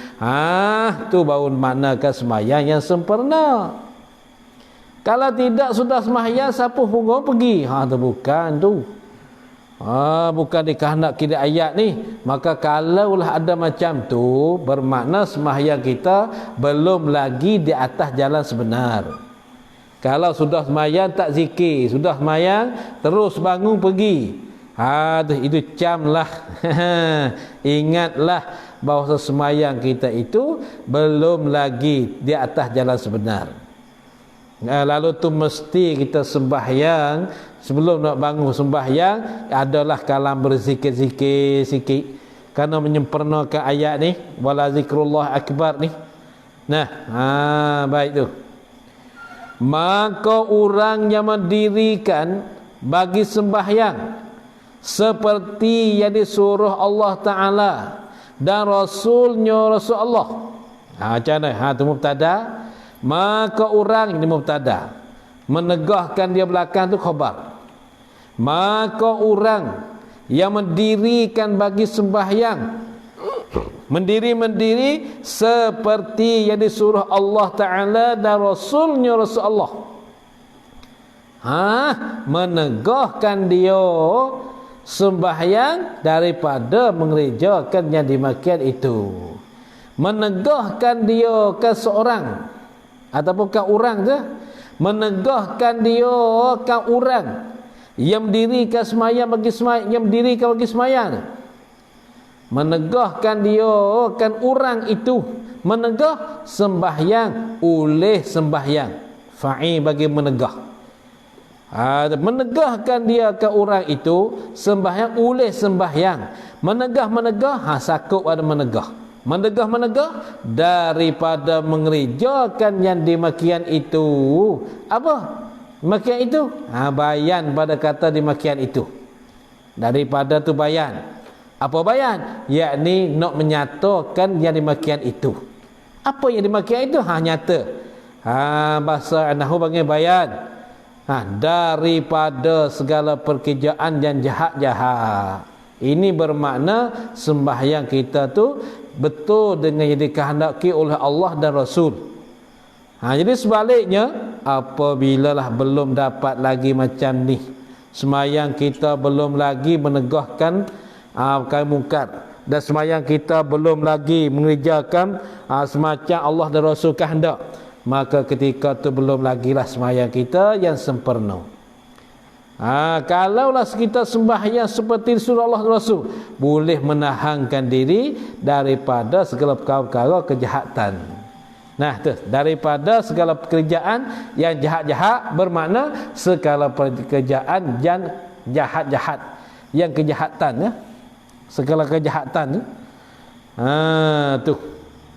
Tu baru maknakan semayang yang sempurna. Kalau tidak sudah semayang, sapu punggung pergi. Tu bukan tu. Bukan dikehendaki di ayat ni. Maka kalaulah ada macam tu, bermakna sembahyang kita belum lagi di atas jalan sebenar. Kalau sudah sembahyang tak zikir, sudah sembahyang terus bangun pergi, itu camlah. Ingatlah bahawa sembahyang kita itu belum lagi di atas jalan sebenar. Lalu tu mesti kita sembahyang, sebelum nak bangun sembahyang adalah kalam berzikir-zikir sikit, kerana menyempurnakan ayat ni wala zikrullah akbar ni. Baik tu. Maka orang yang mendirikan bagi sembahyang seperti yang disuruh Allah Ta'ala dan Rasulnya Rasul Allah. Macam mana? Tu mubtada. Maka orang ini mubtada, menegahkan dia belakang tu khabar. Maka orang yang mendirikan bagi sembahyang, mendiri seperti yang disuruh Allah Ta'ala dan Rasulnya Rasul Allah, menegahkan dia sembahyang daripada mengerjakan yang demikian itu. Menegahkan dia ke seorang ataupun ke orang je, menegahkan dia ke orang yang mendirikan semayang bagi semayang, yang mendirikan bagi semayang, menegahkan dia kan orang itu, menegah sembahyang oleh sembahyang, fa'i bagi menegah. Menegahkan dia ke orang itu sembahyang oleh sembahyang. Menegah sakut ada menegah. Menegah daripada mengerjakan yang demikian itu. Apa demikian itu? Bayan pada kata demikian itu. Daripada tu bayan. Apa bayan? Yakni nak menyatakan yang demikian itu. Apa yang demikian itu? Nyata. Bahasa nahwu panggil bayan. Daripada segala pekerjaan yang jahat-jahat. Ini bermakna sembahyang kita tu betul dengan yang dikehendaki oleh Allah dan Rasul. Jadi sebaliknya, apabila lah belum dapat lagi macam ni, sembahyang kita belum lagi menegahkan perkara mungkar, dan sembahyang kita belum lagi mengerjakan semacam Allah dan Rasul kehendak, maka ketika tu belum lagi lah sembahyang kita yang sempurna. Kalaulah kita sembahyang seperti surah Allah dan Rasul, boleh menahankan diri daripada segala perkara-perkara kejahatan. Daripada segala pekerjaan yang jahat-jahat, bermakna segala pekerjaan yang jahat-jahat, yang kejahatan, segala kejahatan tu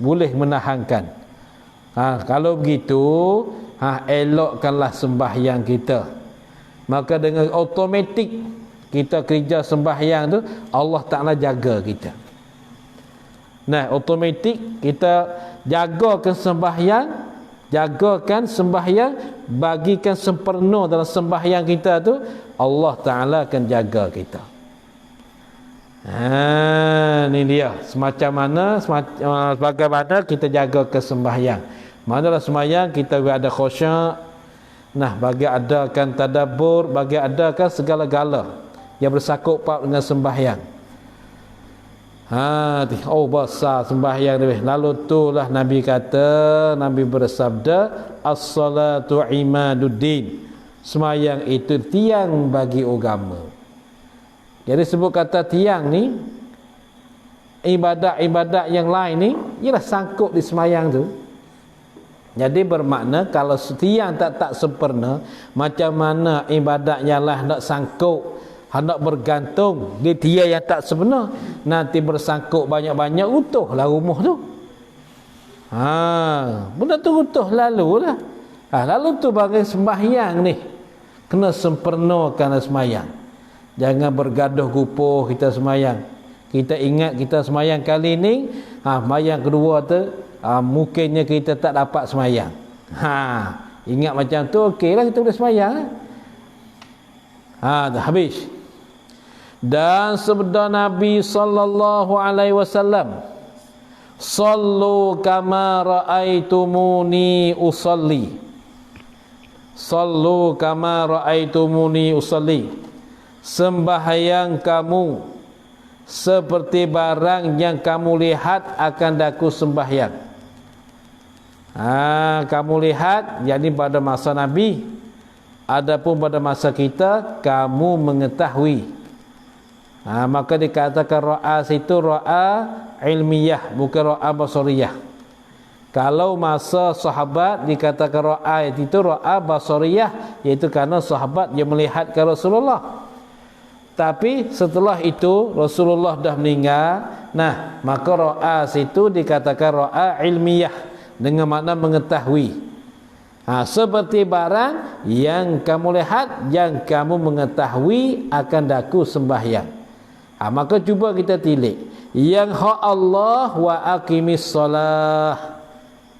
boleh menahankan. Kalau begitu, elokkanlah sembahyang kita. Maka dengan automatik kita kerja sembahyang tu, Allah Ta'ala jaga kita. Automatik kita jagakan sembahyang, bagikan sempurna dalam sembahyang kita tu, Allah Ta'ala akan jaga kita. Ni dia bagaimana kita jaga kesembahyang. Manalah sembahyang kita ada khusyuk, bagi adakan tadabbur, bagi adakan segala-gala yang bersangkut paut dengan sembahyang. Besar sembahyang dia. Lalu itulah Nabi kata, Nabi bersabda, as-salatu imaduddin. Sembahyang itu tiang bagi agama. Jadi sebut kata tiang ni, ibadat-ibadat yang lain ni ialah sangkut di sembahyang tu. Jadi bermakna kalau tiang tak sempurna, macam mana ibadat yang lain nak sangkut, hendak bergantung di tiang yang tak sebenar, nanti bersangkut banyak-banyak, utuhlah rumah tu. Benda tu utuh lalu lah. Lalu tu bagi sembahyang ni kena sempurnakan sembahyang. Jangan bergaduh gupuh kita sembahyang. Kita ingat kita sembahyang kali ni, sembahyang kedua tu mungkinnya kita tak dapat sembahyang. Ingat macam tu, okeylah kita boleh sembahyang. Dah habis. Dan sabda Nabi sallallahu alaihi wasallam, sallu kama raaitumuni usalli. Sallu kama raaitumuni usalli. Sembahyang kamu seperti barang yang kamu lihat akan daku sembahyang. Kamu lihat, yakni pada masa Nabi, adapun pada masa kita kamu mengetahui. Maka dikatakan ra'a situ ra'a ilmiyah, bukan ra'a basariyah. Kalau masa sahabat dikatakan ra'a itu ra'a basariyah, iaitu kerana sahabat yang melihat ke Rasulullah. Tapi setelah itu Rasulullah dah meninggal, maka ra'a situ dikatakan ra'a ilmiyah, dengan makna mengetahui. Seperti barang yang kamu lihat, yang kamu mengetahui akan daku sembahyang. Maka cuba kita tilik. Yang hak Allah wa aqimis solah,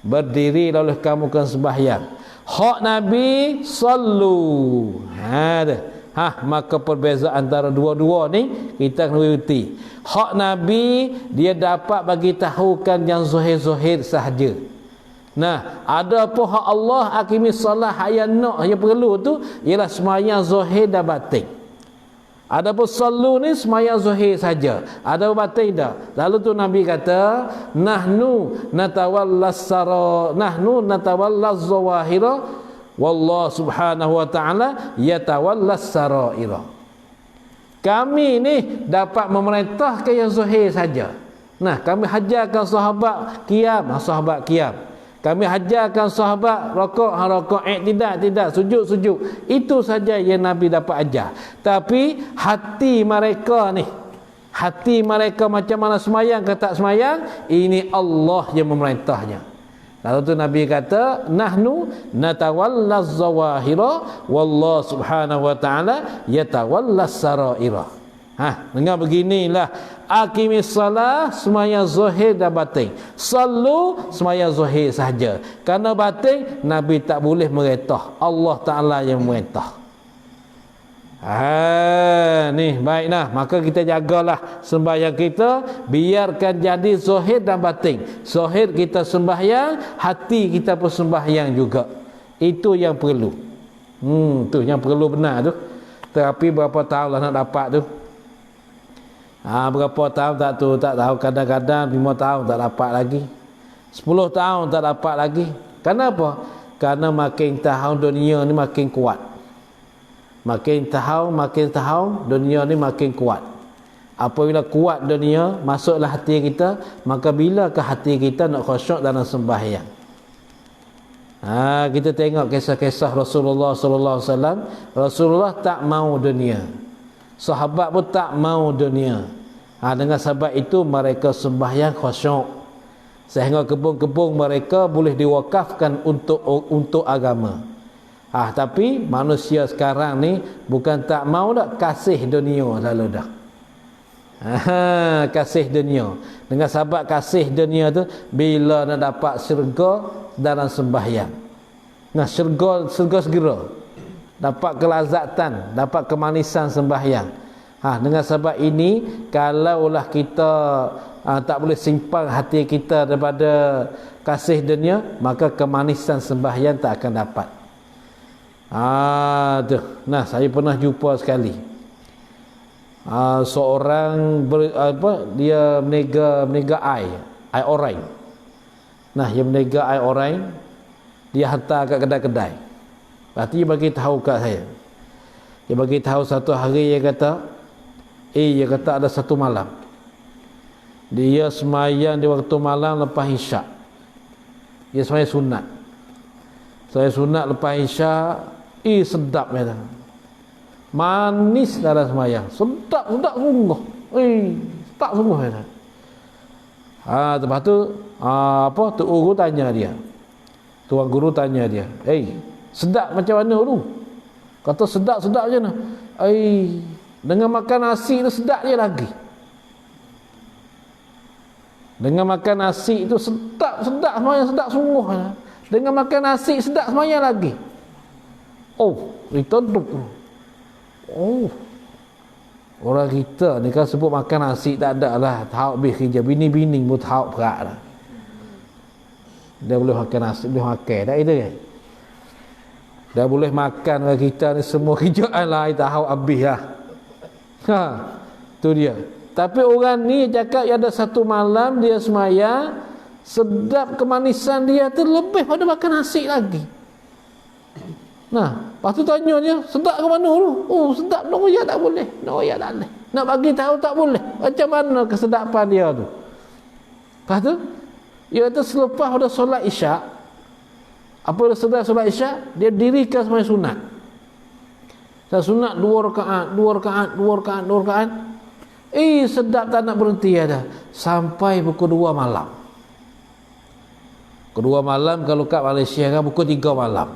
berdiri lalu kamu kan sembahyang. Hak Nabi sallu. Maka perbezaan antara dua-dua ni kita kena reti. Hak Nabi dia dapat bagi tahukan yang zahir-zahir sahaja. Ada apa hak Allah aqimis solah, yang nak yang perlu tu ialah sembahyang zahir dan batin. Ada pun sallu ni sembahyang zahir saja, ada batin dah. Lalu tu Nabi kata, nahnu natawallas zawahira, wallahu subhanahu wa ta'ala yatawallas saraira. Kami ni dapat memerintahkan yang zahir saja. Kami hajarkan sahabat qiyam. Kami hajarkan sahabat rokok, tidak, sujud. Itu saja yang Nabi dapat ajar. Tapi hati mereka macam mana semayang ke tak semayang, ini Allah yang memerintahnya. Lalu tu Nabi kata, nahnu natawallaz zawahira, wallahu subhanahu wa ta'ala yatawallas saraira. Dengar beginilah. Aqimis salah, semaya zahir dan batin. Sallu, semaya zahir sahaja. Kerana batin, Nabi tak boleh merintah. Allah Ta'ala yang merintah. Ni baiklah. Maka kita jagalah sembahyang kita, biarkan jadi zahir dan batin. Zahir kita sembahyang, hati kita pun sembahyang juga. Itu yang perlu. Tu yang perlu benar tu. Terapi berapa tahun lah nak dapat tu? Berapa tahun tak tahu. Kadang-kadang 5 tahun tak dapat lagi, 10 tahun tak dapat lagi. Kenapa? Karena makin tahun dunia ni makin kuat. Makin tahun dunia ni makin kuat. Apabila kuat dunia, masuklah hati kita. Maka bilakah hati kita nak khusyuk dalam sembahyang? Kita tengok kisah-kisah Rasulullah sallallahu alaihi wasallam. Rasulullah tak mau dunia, sahabat pun tak mau dunia. Dengan sebab itu mereka sembahyang khusyuk, sehingga kebun-kebun mereka boleh diwakafkan untuk agama. Tapi manusia sekarang ni bukan tak mau dah, kasih dunia lalu dah. Kasih dunia. Dengan sebab kasih dunia tu, bila nak dapat syurga dalam sembahyang. Syurga segera. Dapat kelazatan, dapat kemanisan sembahyang. Dengan sebab ini, kalaulah kita tak boleh simpan hati kita daripada kasih dunia, maka kemanisan sembahyang tak akan dapat. Saya pernah jumpa sekali. Seorang dia meniaga air orang. Dia meniaga air orang, dia hantar kat kedai-kedai. Lepas tu dia bagi tahu kat saya. Dia bagi tahu satu hari, dia kata ada satu malam dia semayang di waktu malam lepas isyak. Dia semayang sunat. Saya sunat lepas isyak, sedap ya. Manis dalam semayang. Sedap sungguh. Sedap sungguh ya. Lepas tu Tuk Guru tanya dia. Tuan Guru tanya dia, sedap macam mana tu? Kata sedap-sedap je nah. Dengan makan nasi tu sedap je lagi. Dengan makan nasi itu sedap semuanya, sedap sungguh. Dengan makan nasi sedap semuanya lagi. Itu tu. Orang kita ni kan sebut makan nasi tak ada lah, tahu habis kerja. Bini-bini pun tahu perak lah. Dia boleh makan nasi, boleh makan tak itu kan? Dah boleh makan orang kita ni semua kerjaan lah, tahu habis lah. Tu dia. Tapi orang ni cakap ada satu malam dia semayang, sedap kemanisan dia tu lebih pada makan nasi lagi. Lepas tu tanya dia, sedap ke mana tu? Sedap, nak royak tak boleh. Nak royak tak boleh. Nak bagi tahu tak boleh. Macam mana kesedapan dia tu? Lepas tu, dia kata selepas pada solat isyak, apabila sedap solat isyak, dia dirikan semua sunat. Sunat 2 rakaat. Sedap tak nak berhenti ada. Sampai pukul 2 malam. Pukul 2 malam kalau kat Malaysia kan pukul 3 malam.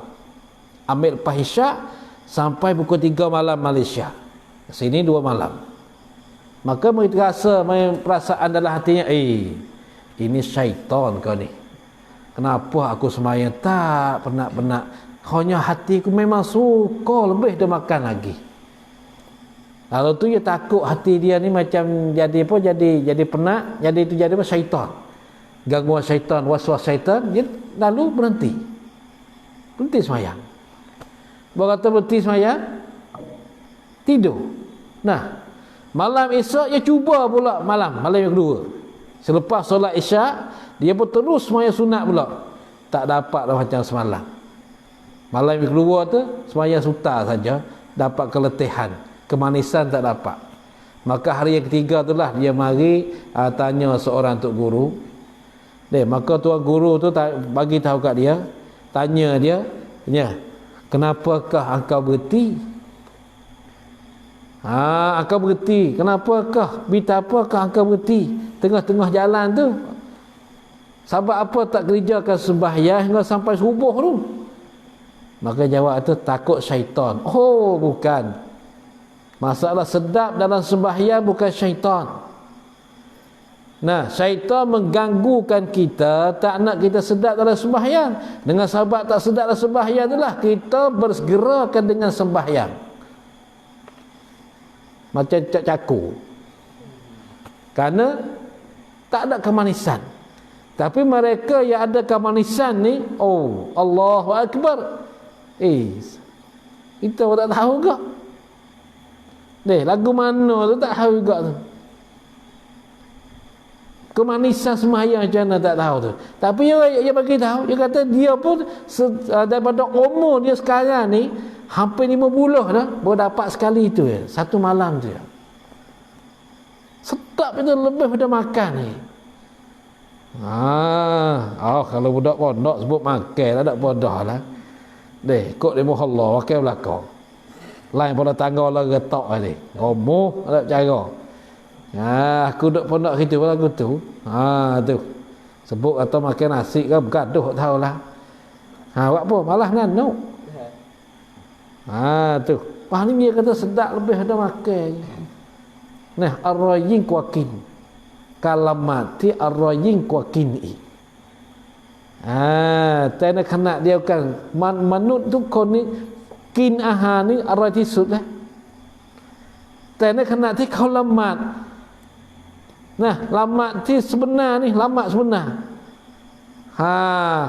Ambil lepas isyak sampai pukul 3 malam Malaysia. Sini 2 malam. Maka mereka rasa, perasaan dalam hatinya, ini syaitan kau ni. Kenapa aku semayang tak penat-penat? Hanya hatiku memang suka lebih dia makan lagi. Kalau tu dia takut hati dia ni macam jadi apa, jadi penat, jadi itu jadi apa, syaitan. Gangguan syaitan, waswas syaitan, dia lalu berhenti semayang. Berkata berhenti semayang, tidur. Malam esok dia cuba pula malam yang kedua. Selepas solat isyak, dia pun terus semayang sunat pula. Tak dapat dah macam semalam. Malam yang kedua tu semayang suta saja, dapat keletihan, kemanisan tak dapat. Maka hari yang ketiga itulah dia mari tanya seorang tok guru. Maka tuan guru tu bagi tahu kat dia, tanya dia, kenapakah engkau berhenti? Engkau berhenti, kenapakah? Betapakah engkau berhenti tengah-tengah jalan tu? Sebab apa tak kerjakan sembahyang hingga sampai subuh tu? Maka jawab tu, takut syaitan. Bukan. Masalah sedap dalam sembahyang bukan syaitan. Nah, syaitan mengganggukan kita, tak nak kita sedap dalam sembahyang. Dengan sahabat tak sedap dalam sembahyang itulah kita bersegerakan dengan sembahyang. Macam cakur. Kerana tak ada kemanisan. Tapi mereka yang ada kemanisan ni, oh, Allahu Akbar. Kita pun tak tahu ke? Lagu mana tu tak tahu juga tu. Kemanisan sembahyang macam mana tak tahu tu. Tapi dia bagi tahu, dia kata dia pun daripada umur dia sekarang ni hampir 50 dah baru dapat sekali tu ya, satu malam tu ya. Sedap itu lebih pada makan ni. Kalau budak pondok sebut makan lah, tak bodoh lah. Kok dia Allah makan belakang. Lain pada tangga lah getok ni. Ngomong tak cara. Aku duduk pondok situ pun lagu tu. Tu. Sebut atau makan nasi ke bergaduh tak tahulah. Buat apa? Malah nganuk. Tu. Ni dia kata sedap lebih ada makan. Nah, ar-rayyin kuakin. Kalau mati ar-rayyin kuakini. Tak nak kena dia kan manut tu koni kin aha ni arah tisut lah. Tak nak kena ti kau lamat. Nah, lamat ti sebenar ni, lamat sebenar.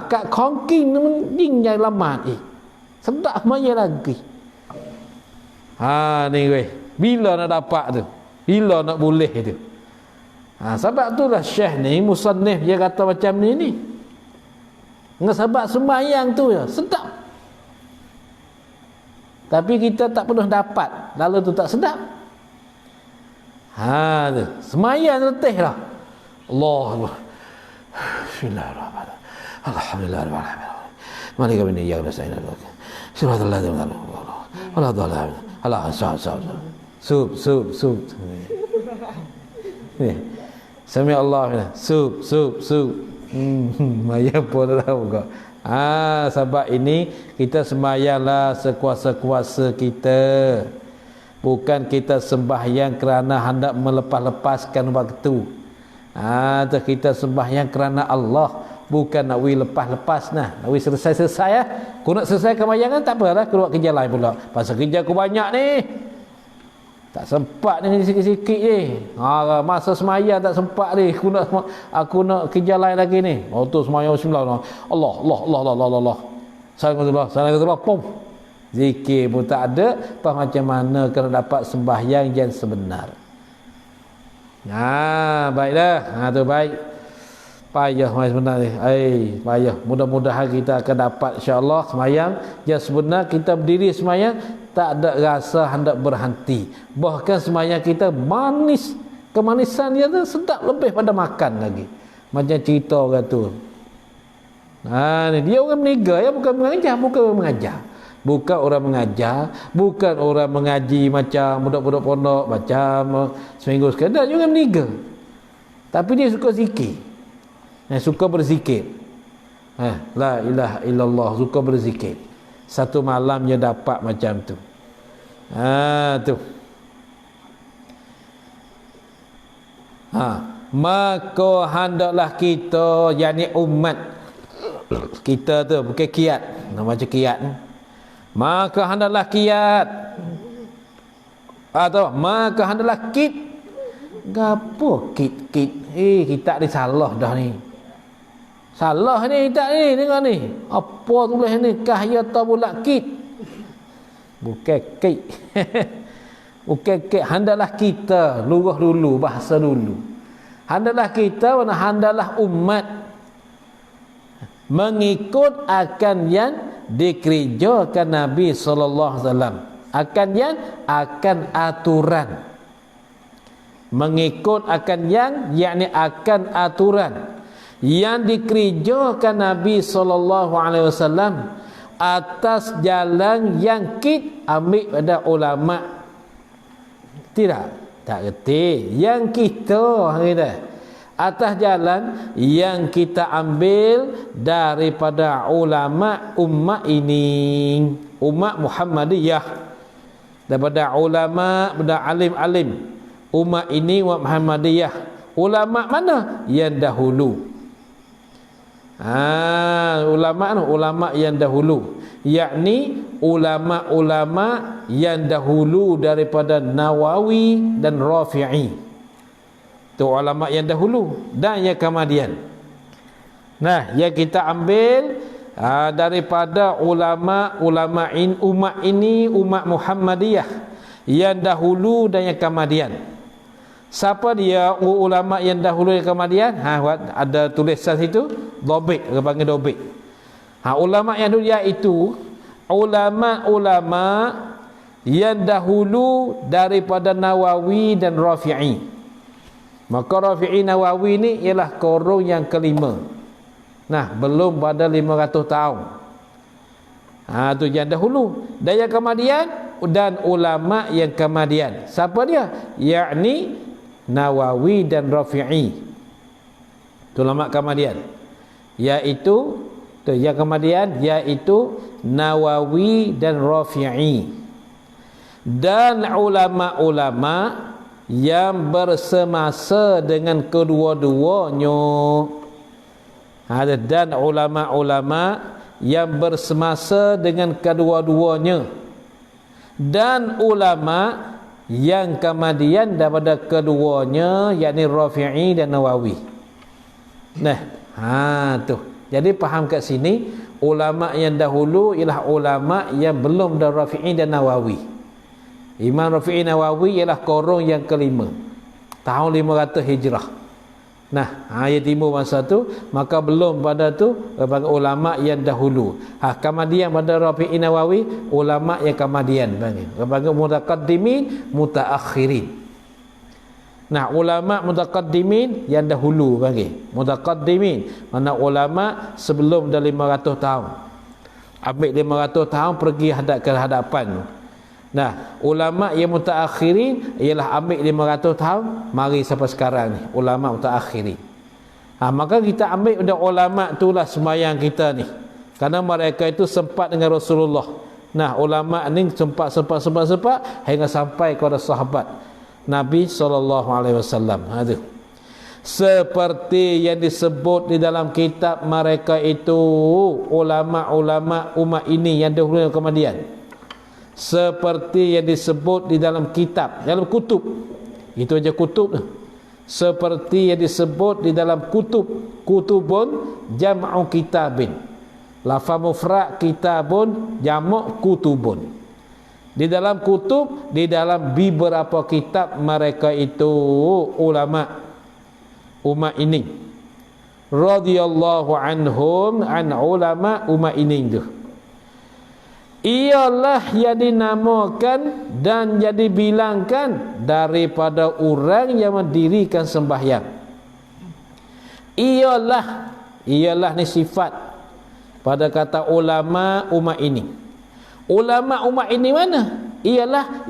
Kat kongking ni jing jai lamat sedap maya lagi. Ni weh, bila nak dapat tu? Bila nak boleh tu? Sebab tu lah Syekh ni musannif dia kata macam ni. Dengan sebab sembahyang tu ya, sedap. Tapi kita tak pernah dapat, lalu tu tak sedap. Tu. Sembahyang letih lah. Allah. Bismillahirrahmanirrahim. Alhamdulillahirrahmanirrahim. Malika bin ya nasta'in. Subhanallah wala dhalal. Allah sub. Sami Allah. Sub. Maya pun tahu kok. Sebab ini kita sembahyanglah sekuasa-kuasa kita. Bukan kita sembahyang kerana hendak melepas-lepaskan waktu. Kita sembahyang kerana Allah, bukan nak lepas-lepas nah. Nak selesai-selesai ya. Aku nak selesai kembayangan tak apalah, keluar kerja lain pula. Pasal kerja aku banyak ni. Tak sempat ni sikit-sikit ni. Masa semayang tak sempat ni. Aku nak kerja lain lagi ni. Tu semayang bismillah. Allah. Salam. Pum. Zikir pun tak ada. Macam mana kena dapat sembahyang yang sebenar. Baiklah. Tu baik. Payah sebenar ni. Payah. Mudah-mudahan kita akan dapat insya-Allah semayang yang sebenar. Kita berdiri semayang tak ada rasa hendak berhenti. Bahkan semayang kita manis. Kemanisan dia tu sedap lebih pada makan lagi. Macam cerita orang tu. Dia orang meniaga ya, bukan mengajar. Bukan orang mengajar, bukan orang mengaji macam budak-budak pondok macam seminggu sekali. Dia orang meniaga. Tapi dia suka zikir. Suka berzikir. La ilaha illallah, suka berzikir. Satu malam dia dapat macam tu. Tu. Maka hendaklah kita, yakni umat kita tu, bukan kiat. Macam kiat. Maka hendaklah kiat. Maka hendaklah kit. Gapo kit? Kita ni salah dah ni. Salah ni kita ni, tengok ni. Apa tulis ni? Kahya tabulak kit. Bukan kit. Bukan kit. Hendaklah kita, lurus dulu, bahasa dulu. Hendaklah kita, hendaklah umat mengikut akan yang dikerjakan Nabi SAW. Akan aturan. Mengikut akan yakni akan aturan yang dikerjakan Nabi SAW atas jalan yang kita ambil pada ulama. Tak reti yang kita atas jalan yang kita ambil daripada ulama umat ini, umat Muhammadiyah. daripada ulama, daripada alim-alim umat ini, umat Muhammadiyah. Ulama mana? Yang dahulu. Ulama yang dahulu, yakni ulama-ulama yang dahulu daripada Nawawi dan Rafi'i. Itu ulama yang dahulu dan yang kemudian. Nah, yang kita ambil daripada ulama umat ini, umat Muhammadiyah yang dahulu dan yang kemudian. Siapa dia ulama yang dahulu yang kemudian? Ada tulisan situ, dobik, dia panggil dobik. Ulama yang dulu iaitu ulama-ulama yang dahulu daripada Nawawi dan Rafi'i. Maka Rafi'i Nawawi ni ialah korong yang kelima. Nah, belum pada 500 tahun. Tu yang dahulu. Dan yang kemudian, dan ulama yang kemudian. Siapa dia? Yakni Nawawi dan Rafi'i. Itu ulama kemudian. Iaitu yang kemudian iaitu Nawawi dan Rafi'i. Dan ulama-ulama yang bersemasa dengan kedua-duanya. Dan ulama-ulama yang bersemasa dengan kedua-duanya. Dan ulama yang kemudian daripada keduanya, yakni Rafi'i dan Nawawi. Nah, tu. Jadi faham kat sini, ulama yang dahulu ialah ulama yang belum dah Rafi'i dan Nawawi. Imam Rafi'i Nawawi ialah korong yang kelima, tahun 500 Hijrah. Nah, yang timur masa tu, maka belum pada tu ulama yang dahulu. Kemudian pada Rafi'i Nawawi, ulama yang kemudian panggil mutaqaddimin, mutaakhirin. Nah, ulama mutaqaddimin yang dahulu panggil mutaqaddimin, mana ulama sebelum dah 500 tahun. Ambil 500 tahun pergi ke hadapan. Nah, ulama yang mutaakhirin ialah ambil 500 tahun mari sampai sekarang ni, ulama mutaakhirin. Maka kita ambil pada ulama itulah sembahyang kita ni. Kerana mereka itu sempat dengan Rasulullah. Nah, ulama ni sempat hingga sampai kepada sahabat Nabi SAW. Seperti yang disebut di dalam kitab mereka itu, ulama-ulama umat ini yang dahulu yang kemudian. Seperti yang disebut di dalam kitab, dalam kutub. Itu aja kutub. Seperti yang disebut di dalam kutubun jam'u kitabin. Lafaz mufrad kitabun, jamak kutubun. Di dalam kutub, di dalam beberapa kitab mereka itu ulama umat ini. Radhiyallahu anhum, an ulama umat ini itu. Ialah yang dinamakan dan yang dibilangkan daripada orang yang mendirikan sembahyang. Ialah ni sifat pada kata ulama umat ini. Ulama umat ini mana? Ialah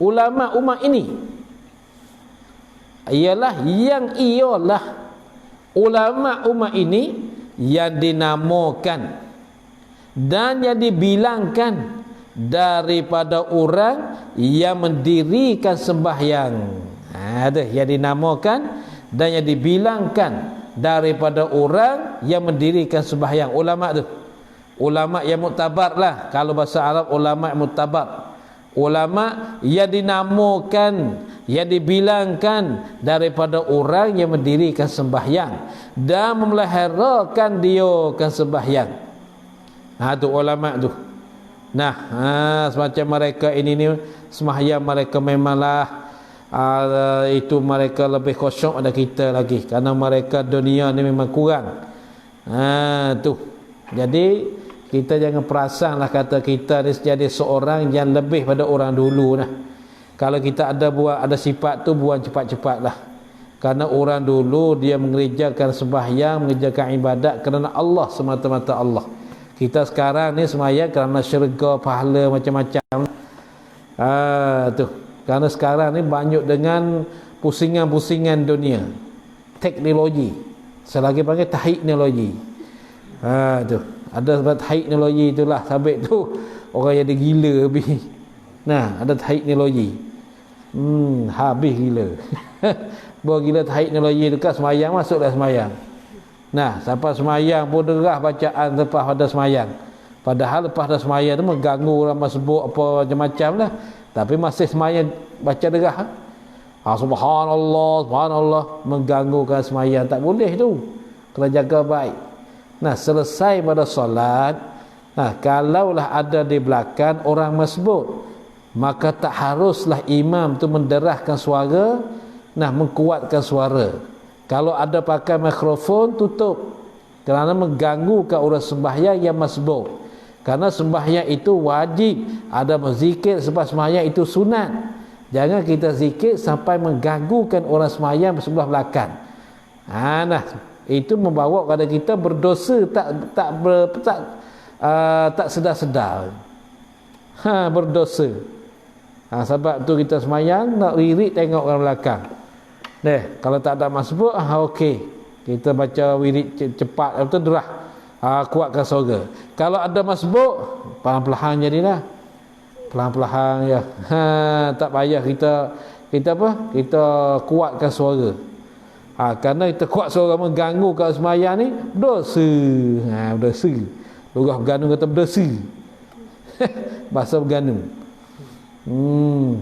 ulama umat ini. Ialah ulama umat ini yang dinamakan dan yang dibilangkan daripada orang yang mendirikan sembahyang. Ada yang dinamakan dan yang dibilangkan daripada orang yang mendirikan sembahyang. Ulama tu, ulama yang muktabar lah. Kalau bahasa Arab, ulama yang muktabar. Ulama yang dinamakan, yang dibilangkan daripada orang yang mendirikan sembahyang dan memeliharakan dia kan sembahyang. Tu ulama tu. Nah, semacam mereka ini ni sembahyang mereka memanglah itu mereka lebih khusyuk daripada kita lagi, kerana mereka dunia ni memang kurang. Tu. Jadi kita jangan perasanlah kata kita ni jadi seorang yang lebih pada orang dulu nah. Kalau kita ada sifat tu, buang cepat-cepatlah. Kerana orang dulu dia mengerjakan sembahyang, mengerjakan ibadat kerana Allah, semata-mata Allah. Kita sekarang ni sembahyang kerana syurga, pahala macam-macam. Tu. Kerana sekarang ni banyak dengan pusingan-pusingan dunia. Teknologi. Saya lagi panggil teknologi. Tu. Ada sebab teknologi itulah sabit tu. orang yang dia gila habis. Nah, ada teknologi. Habis gila. Bawa gila teknologi dekat semayang, masuklah semayang. Nah, sampai semayang pun derah bacaan lepas pada semayang. Padahal lepas dah semayang tu mengganggu orang masbuk apa macam-macam lah. Tapi masih semayang baca derah. Subhanallah, subhanallah, mengganggukan semayang. Tak boleh tu. Kena jaga baik. Nah, selesai pada solat, nah, kalaulah ada di belakang orang masbuk, maka tak haruslah imam tu menderahkan suara, nah, mengkuatkan suara. Kalau ada pakai mikrofon, tutup, kerana mengganggukan orang sembahyang yang masbuk. Karena sembahyang itu wajib, ada berzikir sebab sembahyang itu sunat. Jangan kita zikir sampai mengganggukan orang sembahyang sebelah belakang. Nah, itu membawa kepada kita berdosa tak sedar-sedar. Berdosa. Sebab tu kita sembahyang nak wirid tengok orang belakang. Kalau tak ada masbuk, okey. Kita baca wirid cepat, betul derah. Kuatkan suara. Kalau ada masbuk, perlahan-lahan jadilah. Perlahan-lahan ya. Tak payah kita kuatkan suara. Kerana kita kuat suara mengganggu kat sembahyang ni, berdosa. Berdosa. Lurah Berganu kata berdosa. Bahasa Berganu.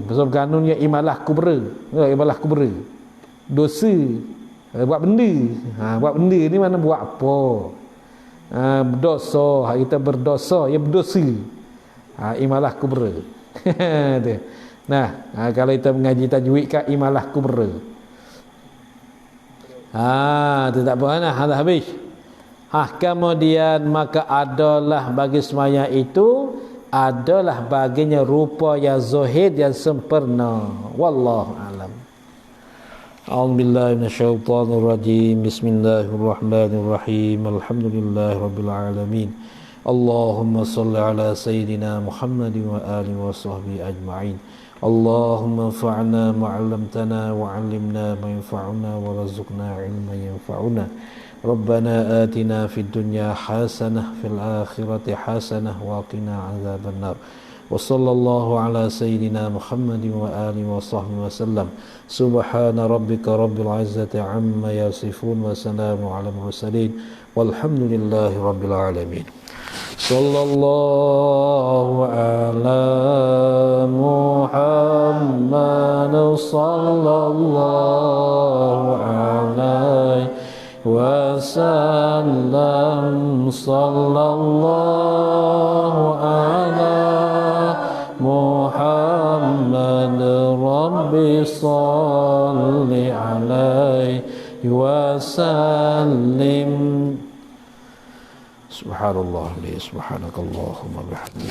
Bahasa Berganu ni imalah kubra. Imalah kubra. Dosa. Buat benda. Buat benda ni mana buat apa? Berdosa. Kita berdosa, ya berdosa. Imalah kubra. Nah, kalau kita mengaji tajwid kan imalah kubra. Tu tak apa nah, dah habis. Kemudian maka adalah bagi semayang itu adalah baginya rupa yang zahid yang sempurna. Wallahu alam. A'udzubillahi minasyaitonir rajim. Bismillahirrahmanirrahim. Alhamdulillahirabbil alamin. Allahumma shalli ala sayyidina Muhammadin wa alihi wa sahbihi ajma'in. Allahumma anfa'na ma 'allamtana wa 'allimna ma yanfa'una wa warzuqna 'ilman yanfa'una. Rabbana atina fid dunya hasanah fil akhirati hasanah wa qina 'adzabannar. Wa sallallahu ala sayyidina Muhammadin wa alihi wa sahbihi wasallam. Subhana rabbika rabbil 'izzati 'amma yasifun wa salamun 'alal mursalin walhamdulillahi rabbil alamin. Sallallahu ala Muhammad sallallahu alaihi wasallam. Sallallahu ala Muhammad Rabbi salli alaihi wasallim. Subhanallah, subhanakallahumma bihamdika.